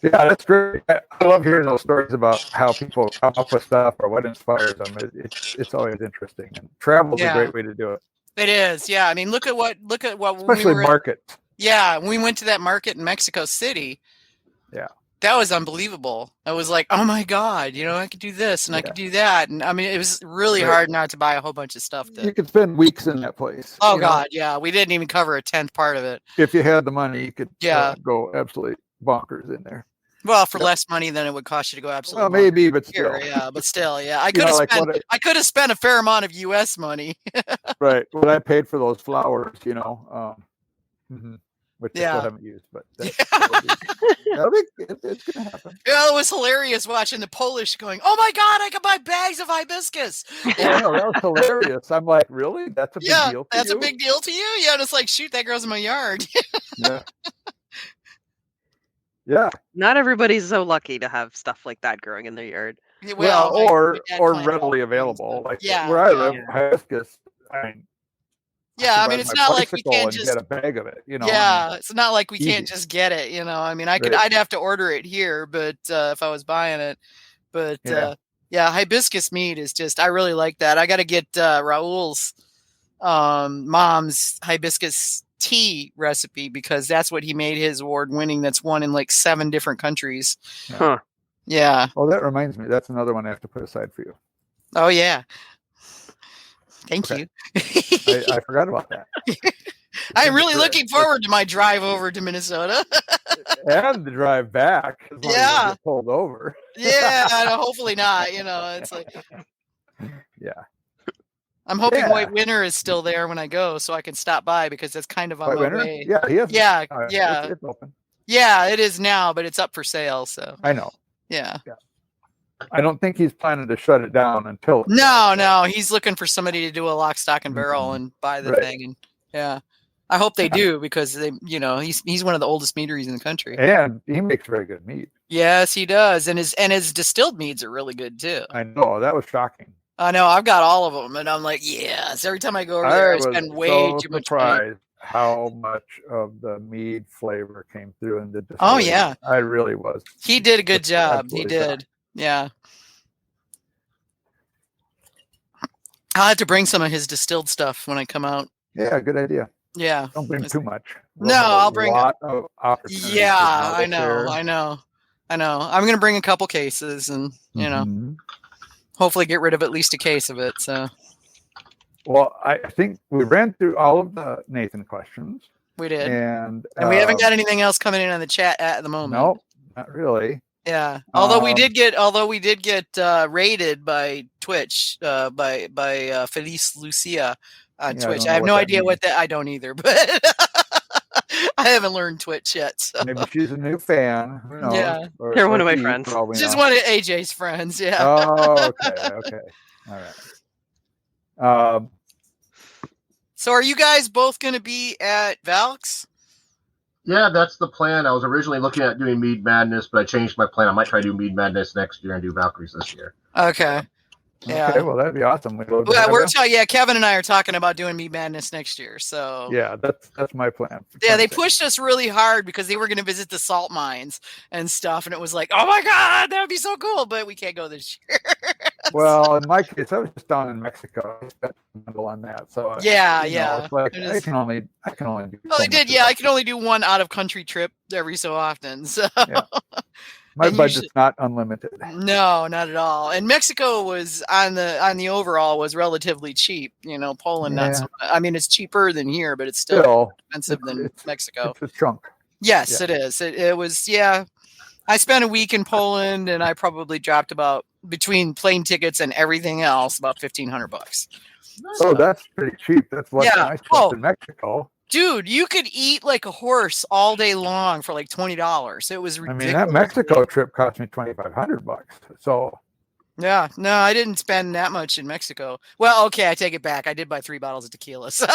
Yeah, that's great. I love hearing those stories about how people come up with stuff or what inspires them. It's always interesting, and travel is a great way to do it. It is, yeah. I mean, look at what especially market. Yeah, when we went to that market in Mexico City. Yeah, that was unbelievable. I was like, oh my God, I could do this and I could do that, and I mean, it was really hard not to buy a whole bunch of stuff. You could spend weeks in that place. Oh God, yeah, we didn't even cover a 10th part of it. If you had the money, you could go absolutely bonkers in there. Well, for less money than it would cost you to go absolutely. Well, maybe, but still. I could have spent a fair amount of U.S. money. Right. Well, I paid for those flowers, which I still haven't used, but it's going to happen. Yeah, it was hilarious watching the Polish going, "Oh my God, I can buy bags of hibiscus." Yeah, that was hilarious. I'm like, really? That's a big deal to that's you? a big deal to you? Yeah, and it's like, shoot, that grows in my yard. Yeah. Yeah. Not everybody's so lucky to have stuff like that growing in their yard. Well, or readily available. Like where I live, hibiscus, I mean, it's not like we can't just get a bag of it, Yeah, it's not like we can't just get it, I mean, I'd have to order it here, but if I was buying it, but hibiscus mead is just, I really like that. I got to get Raul's mom's hibiscus tea recipe, because that's what he made his award winning. That's won in like 7 different countries. Huh. Yeah. Well, that reminds me, that's another one I have to put aside for you. Oh yeah. Thank you. I forgot about that. I'm really looking forward to my drive over to Minnesota. And the drive back. As long as I get pulled over. Yeah, hopefully not. It's like. Yeah. I'm hoping White Winter is still there when I go, so I can stop by, because that's kind of on my way. Yeah, he is. Yeah. It's open. Yeah, it is now, but it's up for sale. So I know. Yeah. I don't think he's planning to shut it down until. No, he's looking for somebody to do a lock, stock, and barrel and buy the thing, and I hope they do, because they, he's one of the oldest meaderies in the country, and he makes very good mead. Yes, he does, and his distilled meads are really good too. I know, that was shocking. I know, I've got all of them, and I'm like, yes. Every time I go over there, I spend way too much money. How much of the mead flavor came through in the distillery. Oh yeah, I really was. He did a good job. He did. Yeah. I'll have to bring some of his distilled stuff when I come out. Yeah, good idea. Yeah. Don't bring too much. I'll bring. Yeah, I know. I'm going to bring a couple cases, and hopefully get rid of at least a case of it. So. Well, I think we ran through all of the Nathan questions. We did. And we haven't got anything else coming in on the chat at the moment. Nope, not really. Yeah. Although we did get raided by Twitch, by Felice Lucia on Twitch. I have no idea what that. I don't either, but I haven't learned Twitch yet. So. Maybe she's a new fan. Who knows? Yeah. They're one of my friends. She's one of AJ's friends. Yeah. Oh, okay. All right. So are you guys both going to be at Valks? Yeah, that's the plan. I was originally looking at doing Mead Madness, but I changed my plan. I might try to do Mead Madness next year and do Valkyries this year. Okay. Yeah. Okay, well, that'd be awesome. Kevin and I are talking about doing Mead Madness next year. So yeah, that's my plan. Yeah, they pushed us really hard because they were going to visit the salt mines and stuff, and it was like, oh my god, that would be so cool, but we can't go this year. Well, in my case, I was just down in Mexico. I spent a bundle on that, so yeah. It's like I can only do. Well, they did. Yeah, I can only do one out of country trip every so often. So. Yeah. My budget's not unlimited. No, not at all. And Mexico was on the overall was relatively cheap. Poland not so much. I mean, it's cheaper than here, but it's still expensive than Mexico. It's a chunk. Yes, it is. It was. Yeah, I spent a week in Poland, and I probably dropped about between plane tickets and everything else about $1,500. Oh, that's pretty cheap. That's less than I spent in Mexico. Dude, you could eat like a horse all day long for like $20. It was ridiculous. I mean, that Mexico trip cost me $2,500. So. Yeah, no, I didn't spend that much in Mexico. Well, okay, I take it back. I did buy 3 bottles of tequila. So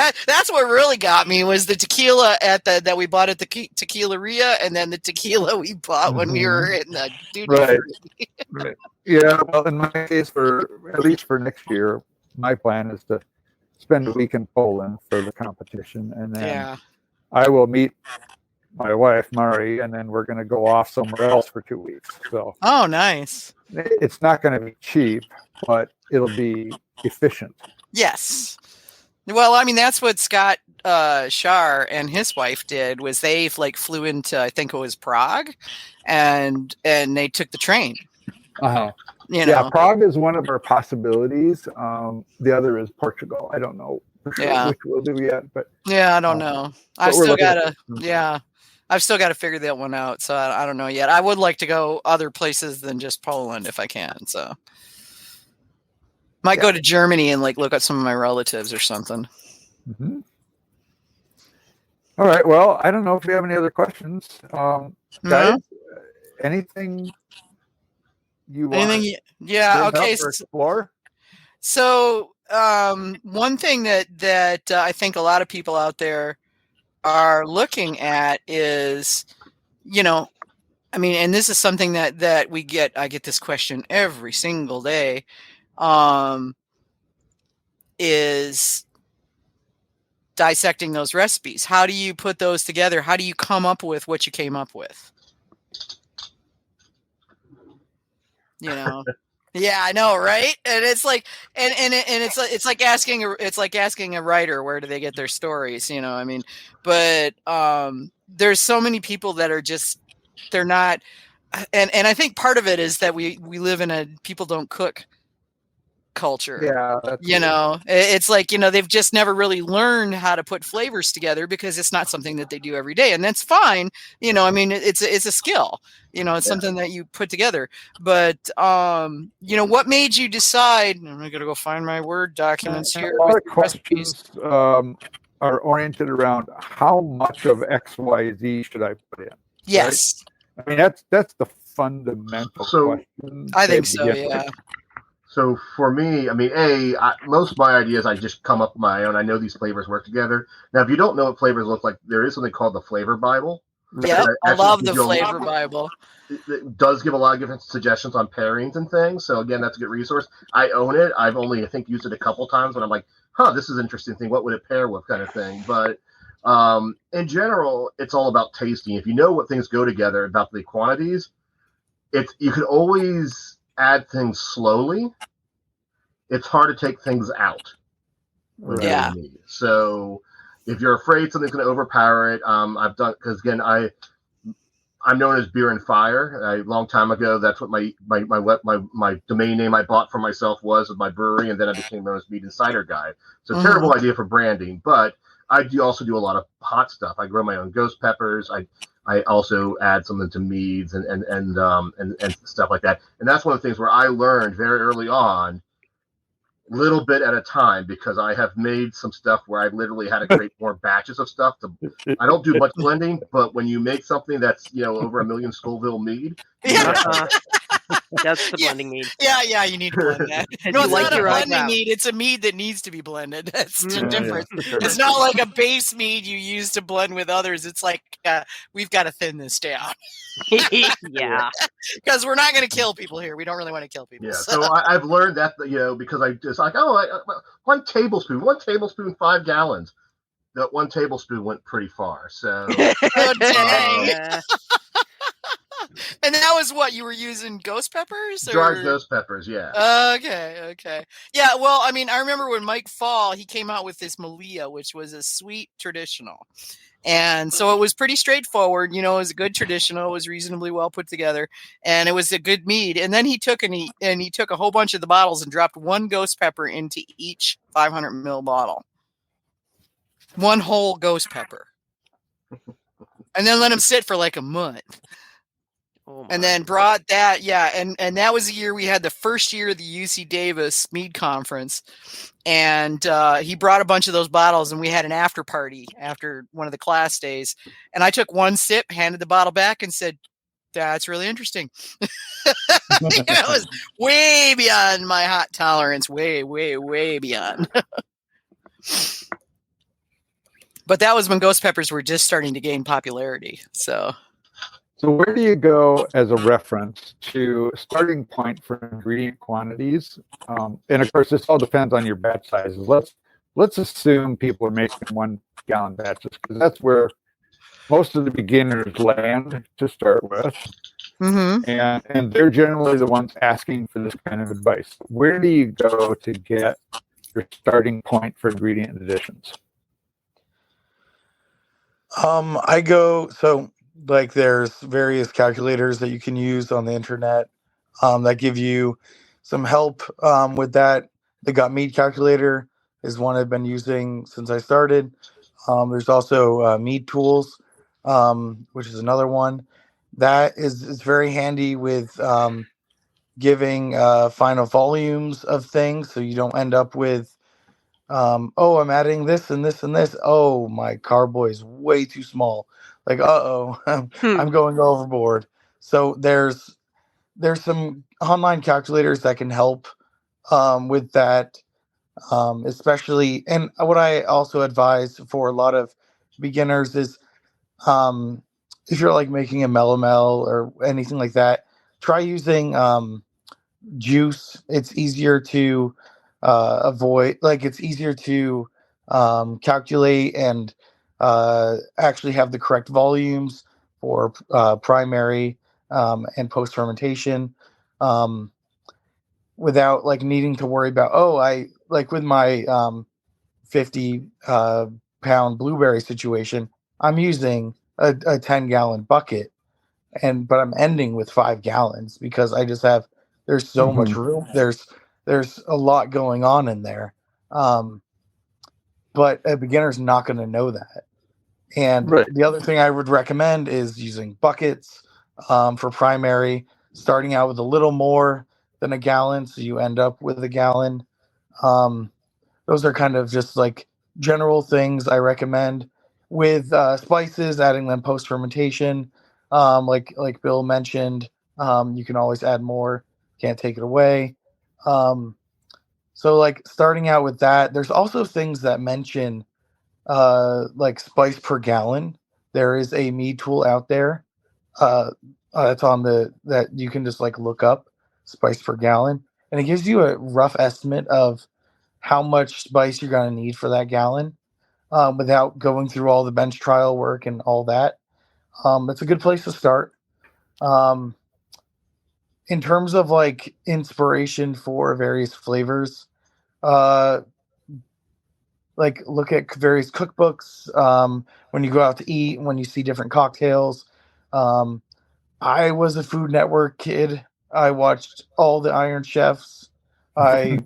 that's what really got me was the tequila that we bought at the Tequileria, and then the tequila we bought when we were in the duty free. Right. Yeah. Well, in my case, at least for next year, my plan is to spend a week in Poland for the competition, and then I will meet my wife Mari, and then we're going to go off somewhere else for 2 weeks. So nice. It's not going to be cheap, but it'll be efficient. Yes. Well, I mean, that's what Scott Shar and his wife did. Was they flew into, I think it was Prague, and they took the train. Yeah, Prague is one of our possibilities. The other is Portugal. I don't know which we'll do yet, but I don't know. I've still got to figure that one out. So I don't know yet. I would like to go other places than just Poland if I can. So might go to Germany and look at some of my relatives or something. Mm-hmm. All right. Well, I don't know if we have any other questions. Guys, anything? Okay. Explore? So one thing that I think a lot of people out there are looking at is, and this is something that we get. I get this question every single day. Is dissecting those recipes. How do you put those together? How do you come up with what you came up with? Yeah, I know, right? And it's like, and it's like asking a writer where do they get their stories, But there's so many people that are just they're not, and I think part of it is that we live in a people don't cook culture. Yeah, it's like they've just never really learned how to put flavors together because it's not something that they do every day, and that's fine. It's a skill. It's something that you put together. But what made you decide? I'm gonna go find my Word documents here. A lot of questions are oriented around how much of XYZ should I put in. Yes, right? I mean that's the fundamental question. I think so. Yeah. So for me, most of my ideas I just come up with my own. I know these flavors work together. Now, if you don't know what flavors look like, there is something called the Flavor Bible. Yeah, I love the Flavor Bible. It does give a lot of different suggestions on pairings and things. So again, that's a good resource. I own it. I've only, I think, used it a couple times when I'm like, this is an interesting thing. What would it pair with kind of thing? But in general, it's all about tasting. If you know what things go together about the quantities, you could always add things slowly. It's hard to take things out. Yeah. So if you're afraid something's going to overpower it, I've done, because again, I'm known as Beer and Fire. A long time ago, that's what my domain name I bought for myself was of my brewery, and then I became known as Mead Insider Guy. So terrible idea for branding, but I also do a lot of hot stuff. I grow my own ghost peppers. I also add something to meads and stuff like that. And that's one of the things where I learned very early on, little bit at a time, because I have made some stuff where I literally had to create more batches of stuff. I don't do much blending, but when you make something that's over 1 million Scoville mead, that's the blending mead. Yeah, you need to blend that. No, it's not a blending mead. It's a mead that needs to be blended. That's the difference. Yeah, sure. It's not like a base mead you use to blend with others. It's like we've got to thin this down. Yeah, because we're not going to kill people here. We don't really want to kill people. Yeah, so I've learned that because I just like 1 tablespoon, 5 gallons. That 1 tablespoon went pretty far. So oh, dang. And that was what you were using, ghost peppers? Or? Dried ghost peppers, yeah. Okay. Yeah, well, I mean, I remember when Mike Fall, he came out with this Malia, which was a sweet traditional. And so it was pretty straightforward. It was a good traditional. It was reasonably well put together, and it was a good mead. And then he took a whole bunch of the bottles and dropped 1 ghost pepper into each 500 ml bottle. 1 whole ghost pepper. And then let them sit for like a month. And then brought that, and that was the year we had the first year of the UC Davis Mead Conference, and he brought a bunch of those bottles, and we had an after party after one of the class days, and I took 1 sip, handed the bottle back, and said, "That's really interesting." It was way beyond my hot tolerance, way beyond. But that was when ghost peppers were just starting to gain popularity, so. So where do you go as a reference to starting point for ingredient quantities? And of course, this all depends on your batch sizes. Let's assume people are making 1 gallon batches, because that's where most of the beginners land to start with. Mm-hmm. And they're generally the ones asking for this kind of advice. Where do you go to get your starting point for ingredient additions? There's various calculators that you can use on the internet that give you some help with that. The Gotmead calculator is one I've been using since I started. There's also Mead Tools, which is another one that is very handy with giving final volumes of things, so you don't end up with I'm adding this and this and this. Oh, my carboy is way too small. Like, I'm going overboard. So there's some online calculators that can help with that, especially. And what I also advise for a lot of beginners is if you're like making a melomel or anything like that, try using juice. It's easier to avoid, it's easier to calculate and actually have the correct volumes for primary and post fermentation without needing to worry about I with my 50 pound blueberry situation, I'm using a 10-gallon bucket, but I'm ending with 5 gallons because I just have there's so much room. There's a lot going on in there. But a beginner's not going to know that. And the other thing I would recommend is using buckets for primary, starting out with a little more than a gallon, so you end up with a gallon. Those are kind of just general things I recommend. With spices, adding them post fermentation, like Bill mentioned, you can always add more. Can't take it away. So starting out with that, there's also things that mention spice per gallon. There is a mead tool out there that's on that you can just look up spice per gallon, and it gives you a rough estimate of how much spice you're going to need for that gallon without going through all the bench trial work and all that. It's a good place to start. In terms of inspiration for various flavors, look at various cookbooks when you go out to eat, when you see different cocktails. I was a Food Network kid. I watched all the Iron Chefs. I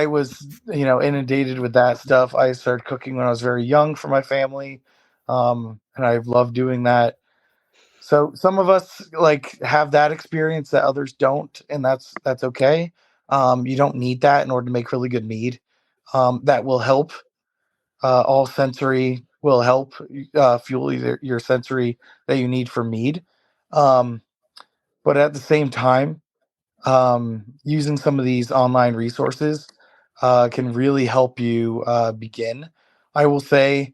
was, inundated with that stuff. I started cooking when I was very young for my family, and I've loved doing that. So some of us like have that experience that others don't, and that's okay. You don't need that in order to make really good mead. That will help. All sensory will help fuel your sensory that you need for mead. Um, but at the same time, using some of these online resources can really help you begin. I will say,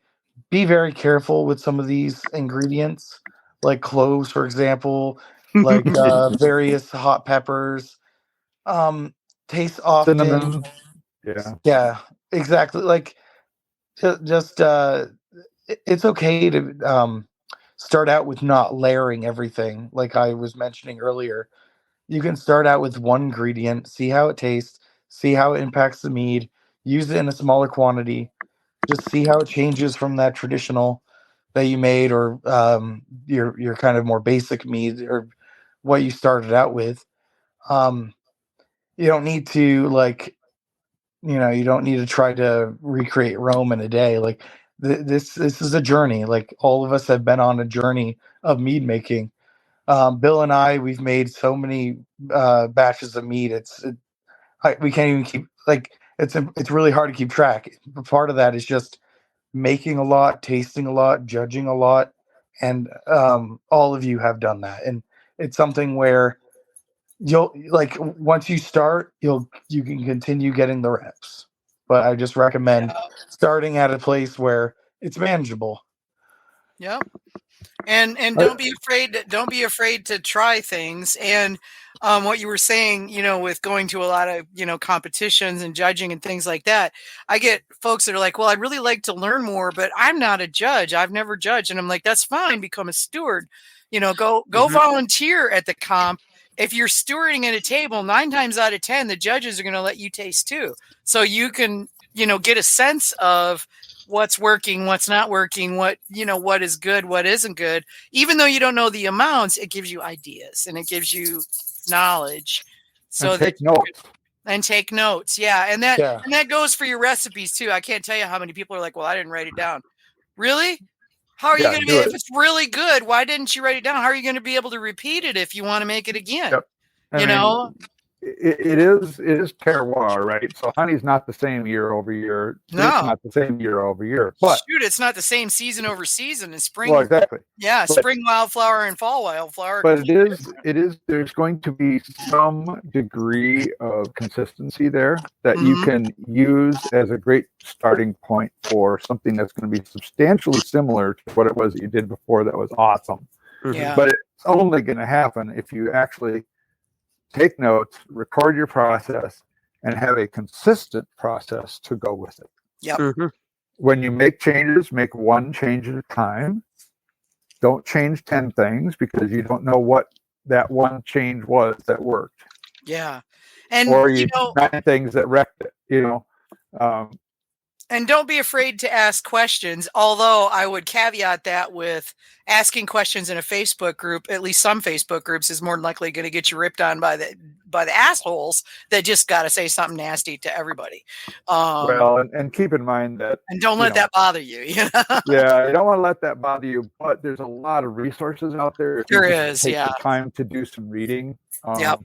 be very careful with some of these ingredients, like cloves, for example, like various hot peppers. Taste often. Cinnamon. Yeah. Yeah, exactly. Like just it's okay to start out with not layering everything, like I was mentioning earlier. You can start out with one ingredient, see how it tastes, see how it impacts the mead, use it in a smaller quantity, just see how it changes from that traditional that you made, or your kind of more basic mead, or what you started out with. Um, you don't need to you don't need to try to recreate Rome in a day. Like this is a journey. Like all of us have been on a journey of mead making. Bill and I, we've made so many batches of mead. We can't even keep, like, it's really hard to keep track. Part of that is just making a lot, tasting a lot, judging a lot, and all of you have done that. And it's something where you'll, like, once you start, you can continue getting the reps. But I just recommend starting at a place where it's manageable. Yep. And don't be afraid to try things. And what you were saying, with going to a lot of, competitions and judging and things like that, I get folks that are like, well, I'd really like to learn more, but I'm not a judge. I've never judged. And I'm like, that's fine. Become a steward, go volunteer at the comp. If you're stewarding at a table, 9 times out of 10, the judges are going to let you taste too. So you can, get a sense of what's working, what's not working, what is good, what isn't good. Even though you don't know the amounts, it gives you ideas and it gives you knowledge. So and take notes. And take notes. Yeah. And that goes for your recipes too. I can't tell you how many people are like, well, I didn't write it down. Really? How are you going to be, if it's really good, why didn't you write it down? How are you going to be able to repeat it if you want to make it again? Yep. I mean, it is terroir, right? So honey's not the same year over year. No, it's not the same year over year. But shoot, it's not the same season over season. In spring, well, exactly. Yeah, spring wildflower and fall wildflower. But it is. There's going to be some degree of consistency there that you can use as a great starting point for something that's going to be substantially similar to what it was that you did before. That was awesome. Yeah. But it's only going to happen if you actually take notes, record your process, and have a consistent process to go with it. Yep. When you make changes, make one change at a time. Don't change 10 things because you don't know what that one change was that worked. Yeah. And or 9 things that wrecked it, and don't be afraid to ask questions, although I would caveat that with asking questions in a Facebook group. At least some Facebook groups is more than likely going to get you ripped on by the assholes that just got to say something nasty to everybody. Well, and keep in mind that, and don't let that bother you. Yeah, you don't want to let that bother you. But there's a lot of resources out there. If there you is. Take the time to do some reading. Yep.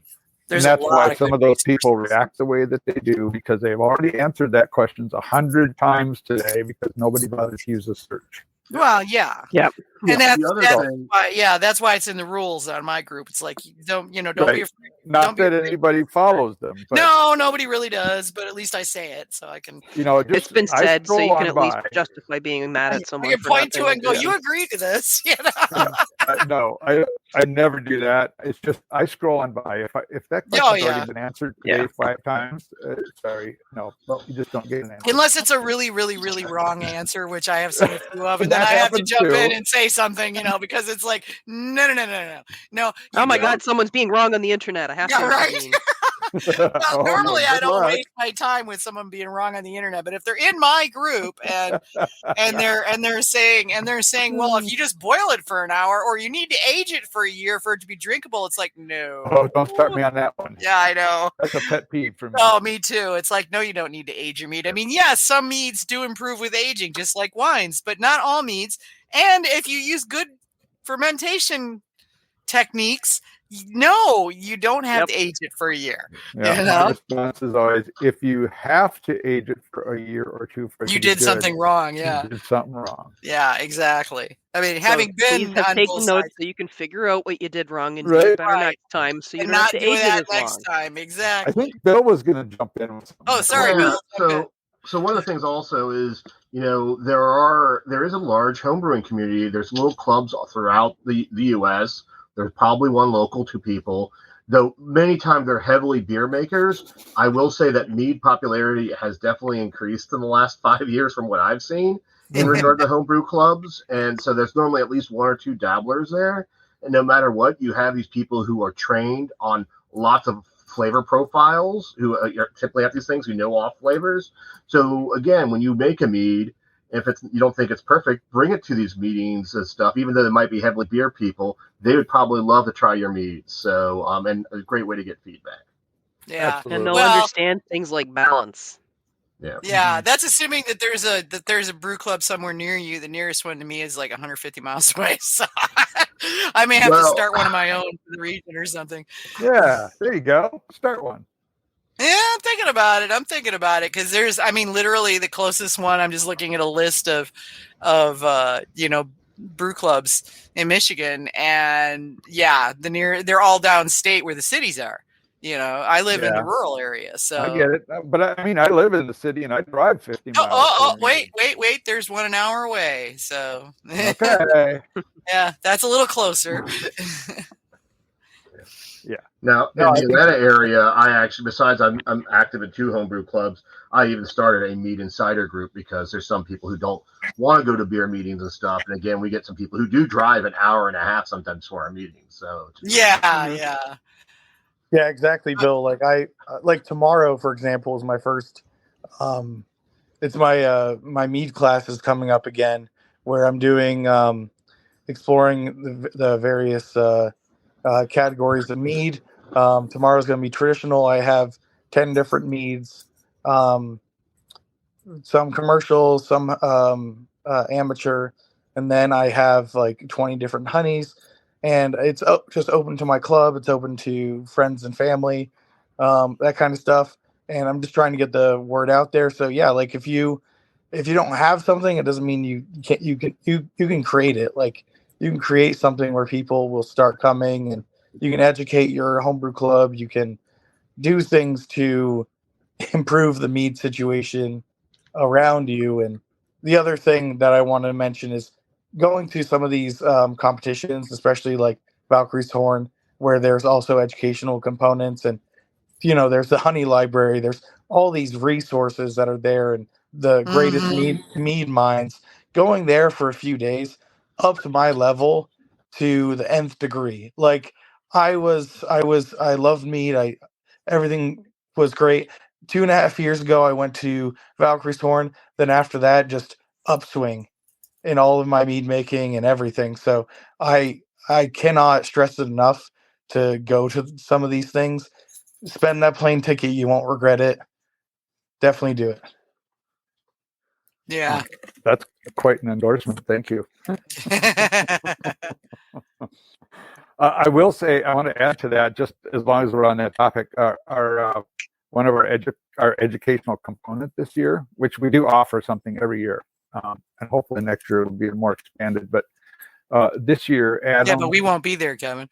And that's why some of those people react the way that they do, because they've already answered that questions 100 times today because nobody bothers to use a search. Well, yeah. Yep. And that's why it's in the rules on my group. It's like, don't be afraid. Not that anybody follows them. But no, nobody really does, but at least I say it so I can. It's been said, so you can at least justify being mad at someone. You can point to it and go, you agree to this. No, I never do that. It's just I scroll on by. If that question's already been answered today 5 times, sorry, no, you just don't get an answer. Unless it's a really, really, really wrong answer, which I have seen a few of, and then I have to jump in and say something, because it's like, no. Oh my God, someone's being wrong on the internet. I have to. Right. Well, normally I good don't luck. waste my time with someone being wrong on the internet, but if they're in my group and they're saying, well, if you just boil it for an hour, or you need to age it for a year for it to be drinkable, it's like, no. Oh, don't start me on that one. Yeah, I know. That's a pet peeve for me. Oh, me too. It's like, no, you don't need to age your mead. I mean, yeah, some meads do improve with aging, just like wines, but not all meads. And if you use good fermentation techniques, no, you don't have to age it for a year. Yeah, You my know? response is always, if you have to age it for a year or two, for it You to be did good, something wrong. Yeah. you did something wrong. Yeah, exactly. I mean, So having please been have on taken both notes sides so you can figure out what you did wrong and do Right. it better Right. next time, so you and don't have not to do age it that as next long. time. I Exactly. think Bill was going to jump in with something. Oh, sorry, Yeah, Bill. Okay. so one of the things also is, there is a large homebrewing community. There's little clubs all throughout the U.S. There's probably one local, two people, though many times they're heavily beer makers. I will say that mead popularity has definitely increased in the last 5 years from what I've seen in regard to homebrew clubs. And so there's normally at least one or two dabblers there. And no matter what, you have these people who are trained on lots of flavor profiles, who typically have these things, who know all flavors. So again, when you make a mead, if you don't think it's perfect, bring it to these meetings and stuff. Even though they might be heavily beer people, they would probably love to try your meads. So, and a great way to get feedback. Yeah. Absolutely. And they'll Well- understand things like balance. Yeah. Yeah, that's assuming that there's a brew club somewhere near you. The nearest one to me is like 150 miles away. So I may have to start one of my own for the region or something. Yeah, there you go. Start one. Yeah, I'm thinking about it because literally the closest one. I'm just looking at a list of brew clubs in Michigan, and yeah, they're all downstate where the cities are. I live in the rural area, so I get it. But I mean, I live in the city and I drive 50 miles. Wait. There's one an hour away. So Okay. yeah, that's a little closer. Yeah. Now, in the Atlanta area, I actually, besides I'm active in 2 homebrew clubs, I even started a mead insider group because there's some people who don't want to go to beer meetings and stuff. And again, we get some people who do drive an hour and a half sometimes for our meetings. So Yeah. Yeah, exactly, Bill. Like tomorrow, for example, is my first. It's my mead class is coming up again, where I'm doing exploring the various categories of mead. Tomorrow's going to be traditional. I have 10 different meads, some commercial, some amateur, and then I have like 20 different honeys. And it's just open to my club. It's open to friends and family, that kind of stuff. And I'm just trying to get the word out there. So yeah, like if you don't have something, it doesn't mean you can create it. Like you can create something where people will start coming, and you can educate your homebrew club. You can do things to improve the mead situation around you. And the other thing that I want to mention is going to some of these competitions, especially like Valkyrie's Horn, where there's also educational components, and there's the honey library. There's all these resources that are there, and the greatest mead minds. Going there for a few days upped my level to the nth degree. Like I loved mead. Everything was great. 2.5 years ago, I went to Valkyrie's Horn. Then after that, just upswing in all of my mead making and everything. So I cannot stress it enough to go to some of these things. Spend that plane ticket. You won't regret it. Definitely do it. Yeah. That's quite an endorsement. Thank you. I will say, I want to add to that, just as long as we're on that topic, our one of our educational component this year, which we do offer something every year, and hopefully next year it'll be more expanded. But this year, Adam. Yeah, but we won't be there, Kevin.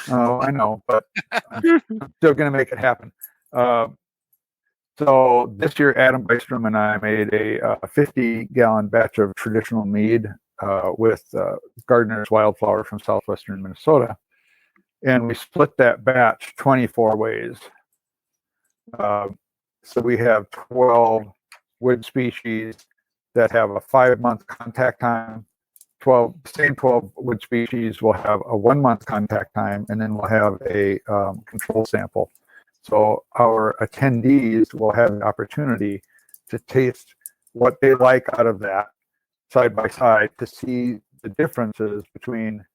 Oh, I know, but I'm still going to make it happen. So this year, Adam Bystrom and I made a 50-gallon batch of traditional mead with Gardner's Wildflower from southwestern Minnesota. And we split that batch 24 ways. So we have 12 wood species that have a 5-month contact time. 12 wood species will have a 1-month contact time, and then we'll have a control sample. So our attendees will have the opportunity to taste what they like out of that side by side to see the differences between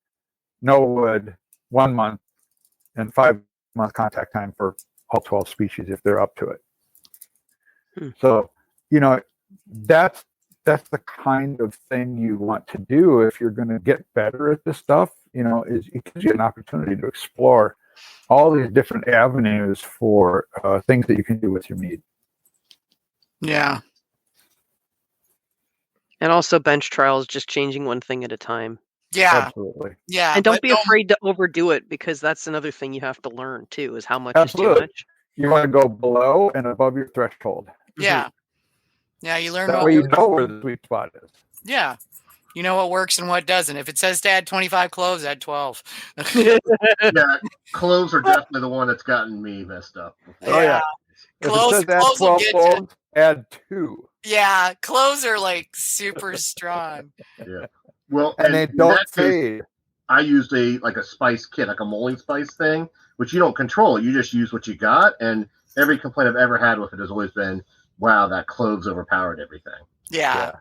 no wood, 1 month, and 5-month contact time for all 12 species if they're up to it. So, that's the kind of thing you want to do if you're going to get better at this stuff. Is it gives you an opportunity to explore all these different avenues for things that you can do with your mead. Yeah. And also bench trials, just changing one thing at a time. Yeah. Absolutely. Yeah. And don't be afraid to overdo it, because that's another thing you have to learn too, is how much Absolutely. is too much. You want to go below and above your threshold. Yeah. Yeah, you learn That what way you works. know where the sweet spot is. Yeah. You know what works and what doesn't. If it says to add 25 cloves, add 12. Yeah, cloves are definitely the one that's gotten me messed up. Oh, yeah. If it says add 12 cloves, add 2. Yeah, cloves are like super strong. Yeah. Well, and they don't fade. I used a spice kit, like a mulling spice thing, which you don't control. You just use what you got. And every complaint I've ever had with it has always been, wow, that cloves overpowered everything. Yeah.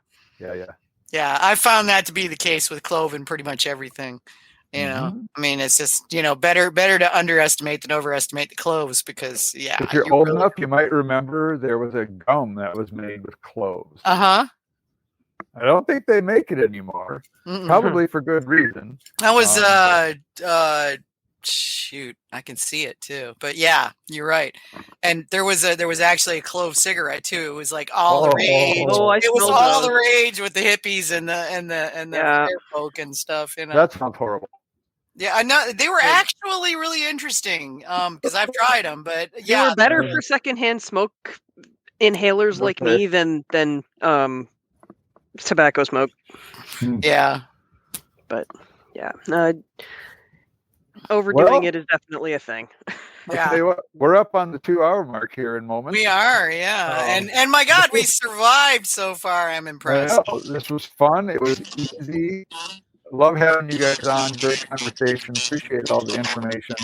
Yeah, I found that to be the case with clove and pretty much everything. I mean, it's just, better to underestimate than overestimate the cloves, because, yeah. If you're old enough, you might remember there was a gum that was made with cloves. Uh-huh. I don't think they make it anymore. Probably for good reason. That was, shoot, I can see it too. But yeah, you're right. And there was actually a clove cigarette too. It was like all the rage. It was all the rage with the hippies and the fire folk and stuff. That sounds horrible. Yeah, I know they were actually really interesting. Because I've tried them, but yeah, they were better for secondhand smoke inhalers like me than tobacco smoke. Yeah, but yeah. Overdoing it is definitely a thing. Yeah, we're up on the 2-hour mark here in moments. We are, yeah, and my God, we survived so far. I'm impressed. This was fun. It was easy. Love having you guys on. Great conversation. Appreciate all the information.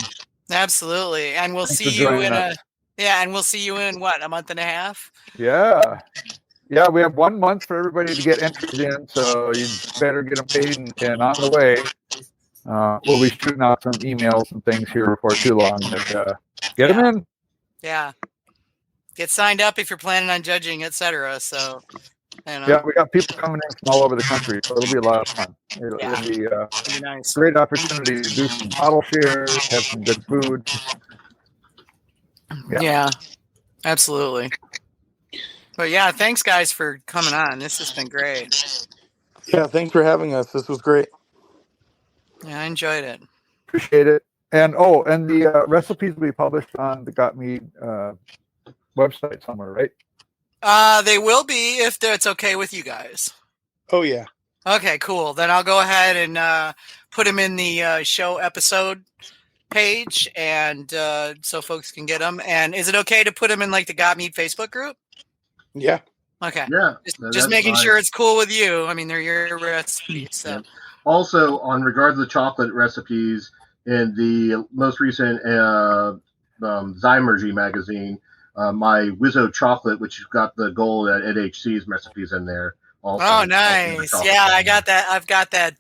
Absolutely, and we'll see you in what, a month and a half? Yeah. Yeah, we have 1 month for everybody to get entries in, so you better get them paid and on the way. We'll be shooting out some emails and things here before too long. But, get them in. Yeah. Get signed up if you're planning on judging, etc. So, yeah, we got people coming in from all over the country, so it'll be a lot of fun. It'll be nice. Great opportunity to do some bottle shares, have some good food. Yeah, absolutely. But yeah, thanks guys for coming on. This has been great. Yeah, thanks for having us. This was great. Yeah, I enjoyed it. Appreciate it. And the recipes will be published on the Gotmead website somewhere, right? They will be, if it's okay with you guys. Oh yeah. Okay, cool. Then I'll go ahead and put them in the show episode page, and so folks can get them. And is it okay to put them in like the Gotmead Facebook group? Yeah. Okay. Yeah. Just making sure it's cool with you. I mean, they're your recipes. So. Yeah. Also, on regards to the chocolate recipes, in the most recent Zymergy magazine, my Wizzo chocolate, which got the gold at NHC's recipes in there. Also, oh, nice! Yeah, I got that. I've got that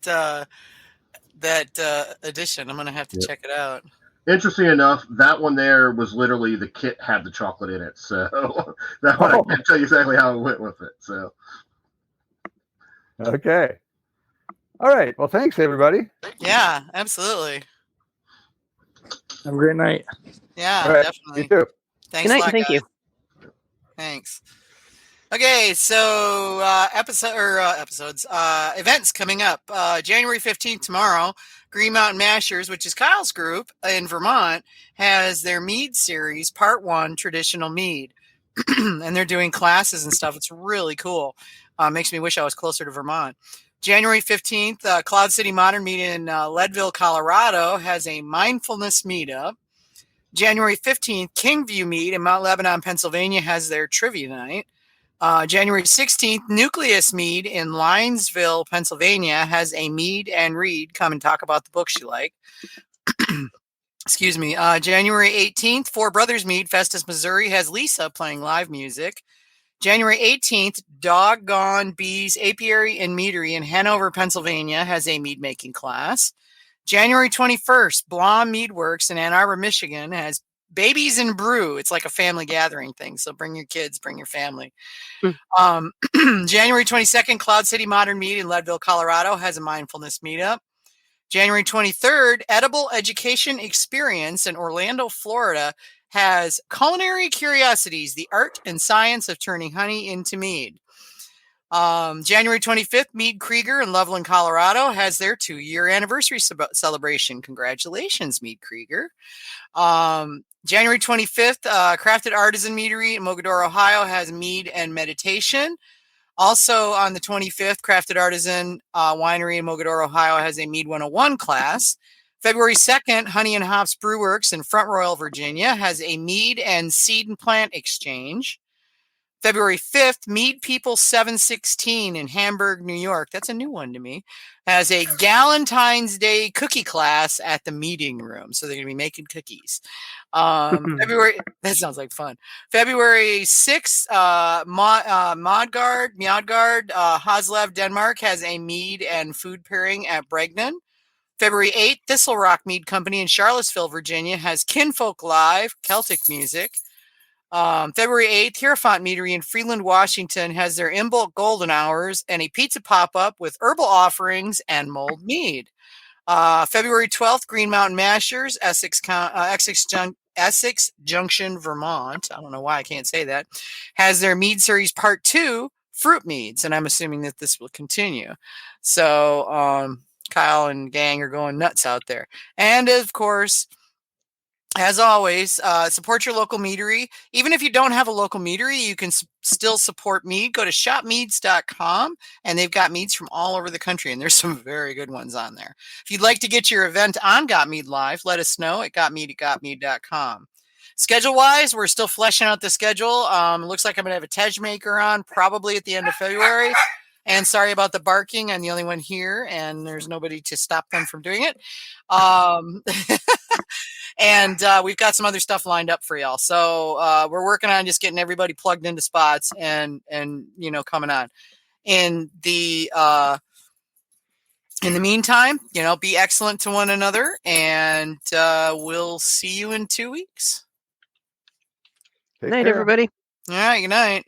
edition. I'm gonna have to check it out. Interesting enough, that one there was literally the kit had the chocolate in it. So that one I can't tell you exactly how it went with it. So okay. All right. Well, thanks everybody. Yeah, absolutely. Have a great night. Yeah, right. definitely. You too. Thanks Good night. a lot, Thank guys. you. Thanks. Okay, so episodes, events coming up. January 15th tomorrow, Green Mountain Mashers, which is Kyle's group in Vermont, has their mead series, part 1, traditional mead. And they're doing classes and stuff. It's really cool. Makes me wish I was closer to Vermont. January 15th, Cloud City Modern Mead in Leadville, Colorado has a mindfulness meetup. January 15th, Kingview Mead in Mount Lebanon, Pennsylvania has their trivia night. January 16th, Nucleus Mead in Linesville, Pennsylvania has a mead and read. Come and talk about the books you like. Excuse me. January 18th, Four Brothers Mead, Festus, Missouri, has Lisa playing live music. January 18th, Doggone Bees Apiary and Meadery in Hanover, Pennsylvania, has a mead making class. January 21st, Blom Mead Works in Ann Arbor, Michigan, has Babies and Brew. It's like a family gathering thing. So bring your kids, bring your family. January 22nd, Cloud City Modern Mead in Leadville, Colorado, has a mindfulness meetup. January 23rd, Edible Education Experience in Orlando, Florida, has Culinary Curiosities, the art and science of turning honey into mead. January 25th, Mead Krieger in Loveland, Colorado, has their 2-year anniversary celebration. Congratulations, Mead Krieger. January 25th, Crafted Artisan Meadery in Mogadore, Ohio, has mead and meditation. Also on the 25th, Crafted Artisan Winery in Mogadore, Ohio, has a Mead 101 class. February 2nd, Honey and Hops Brewworks in Front Royal, Virginia, has a mead and seed and plant exchange. February 5th, Mead People 716 in Hamburg, New York, that's a new one to me, has a Galentine's Day cookie class at the meeting room. So they're going to be making cookies. February, that sounds like fun. February 6th, Modgard, Haslev, Denmark, has a mead and food pairing at Bregnan. February 8th, Thistle Rock Mead Company in Charlottesville, Virginia, has Kinfolk Live, Celtic music. February 8th, Hierophant Meadery in Freeland, Washington, has their in-bulk golden hours and a pizza pop-up with herbal offerings and mulled mead. February 12th, Green Mountain Mashers, Essex Junction, Vermont. I don't know why I can't say that. Has their Mead Series Part 2, Fruit Meads, and I'm assuming that this will continue. So Kyle and gang are going nuts out there. And of course, as always, support your local meadery. Even if you don't have a local meadery, you can still support mead. Go to shopmeads.com, and they've got meads from all over the country, and there's some very good ones on there. If you'd like to get your event on Gotmead Live, let us know at gotmead@gotmead.com. Schedule-wise, we're still fleshing out the schedule. Looks like I'm going to have a Tej maker on probably at the end of February. And sorry about the barking. I'm the only one here, and there's nobody to stop them from doing it. And we've got some other stuff lined up for y'all. So we're working on just getting everybody plugged into spots and coming on. In the meantime, be excellent to one another, and we'll see you in 2 weeks. Good night, everybody. All right, good night.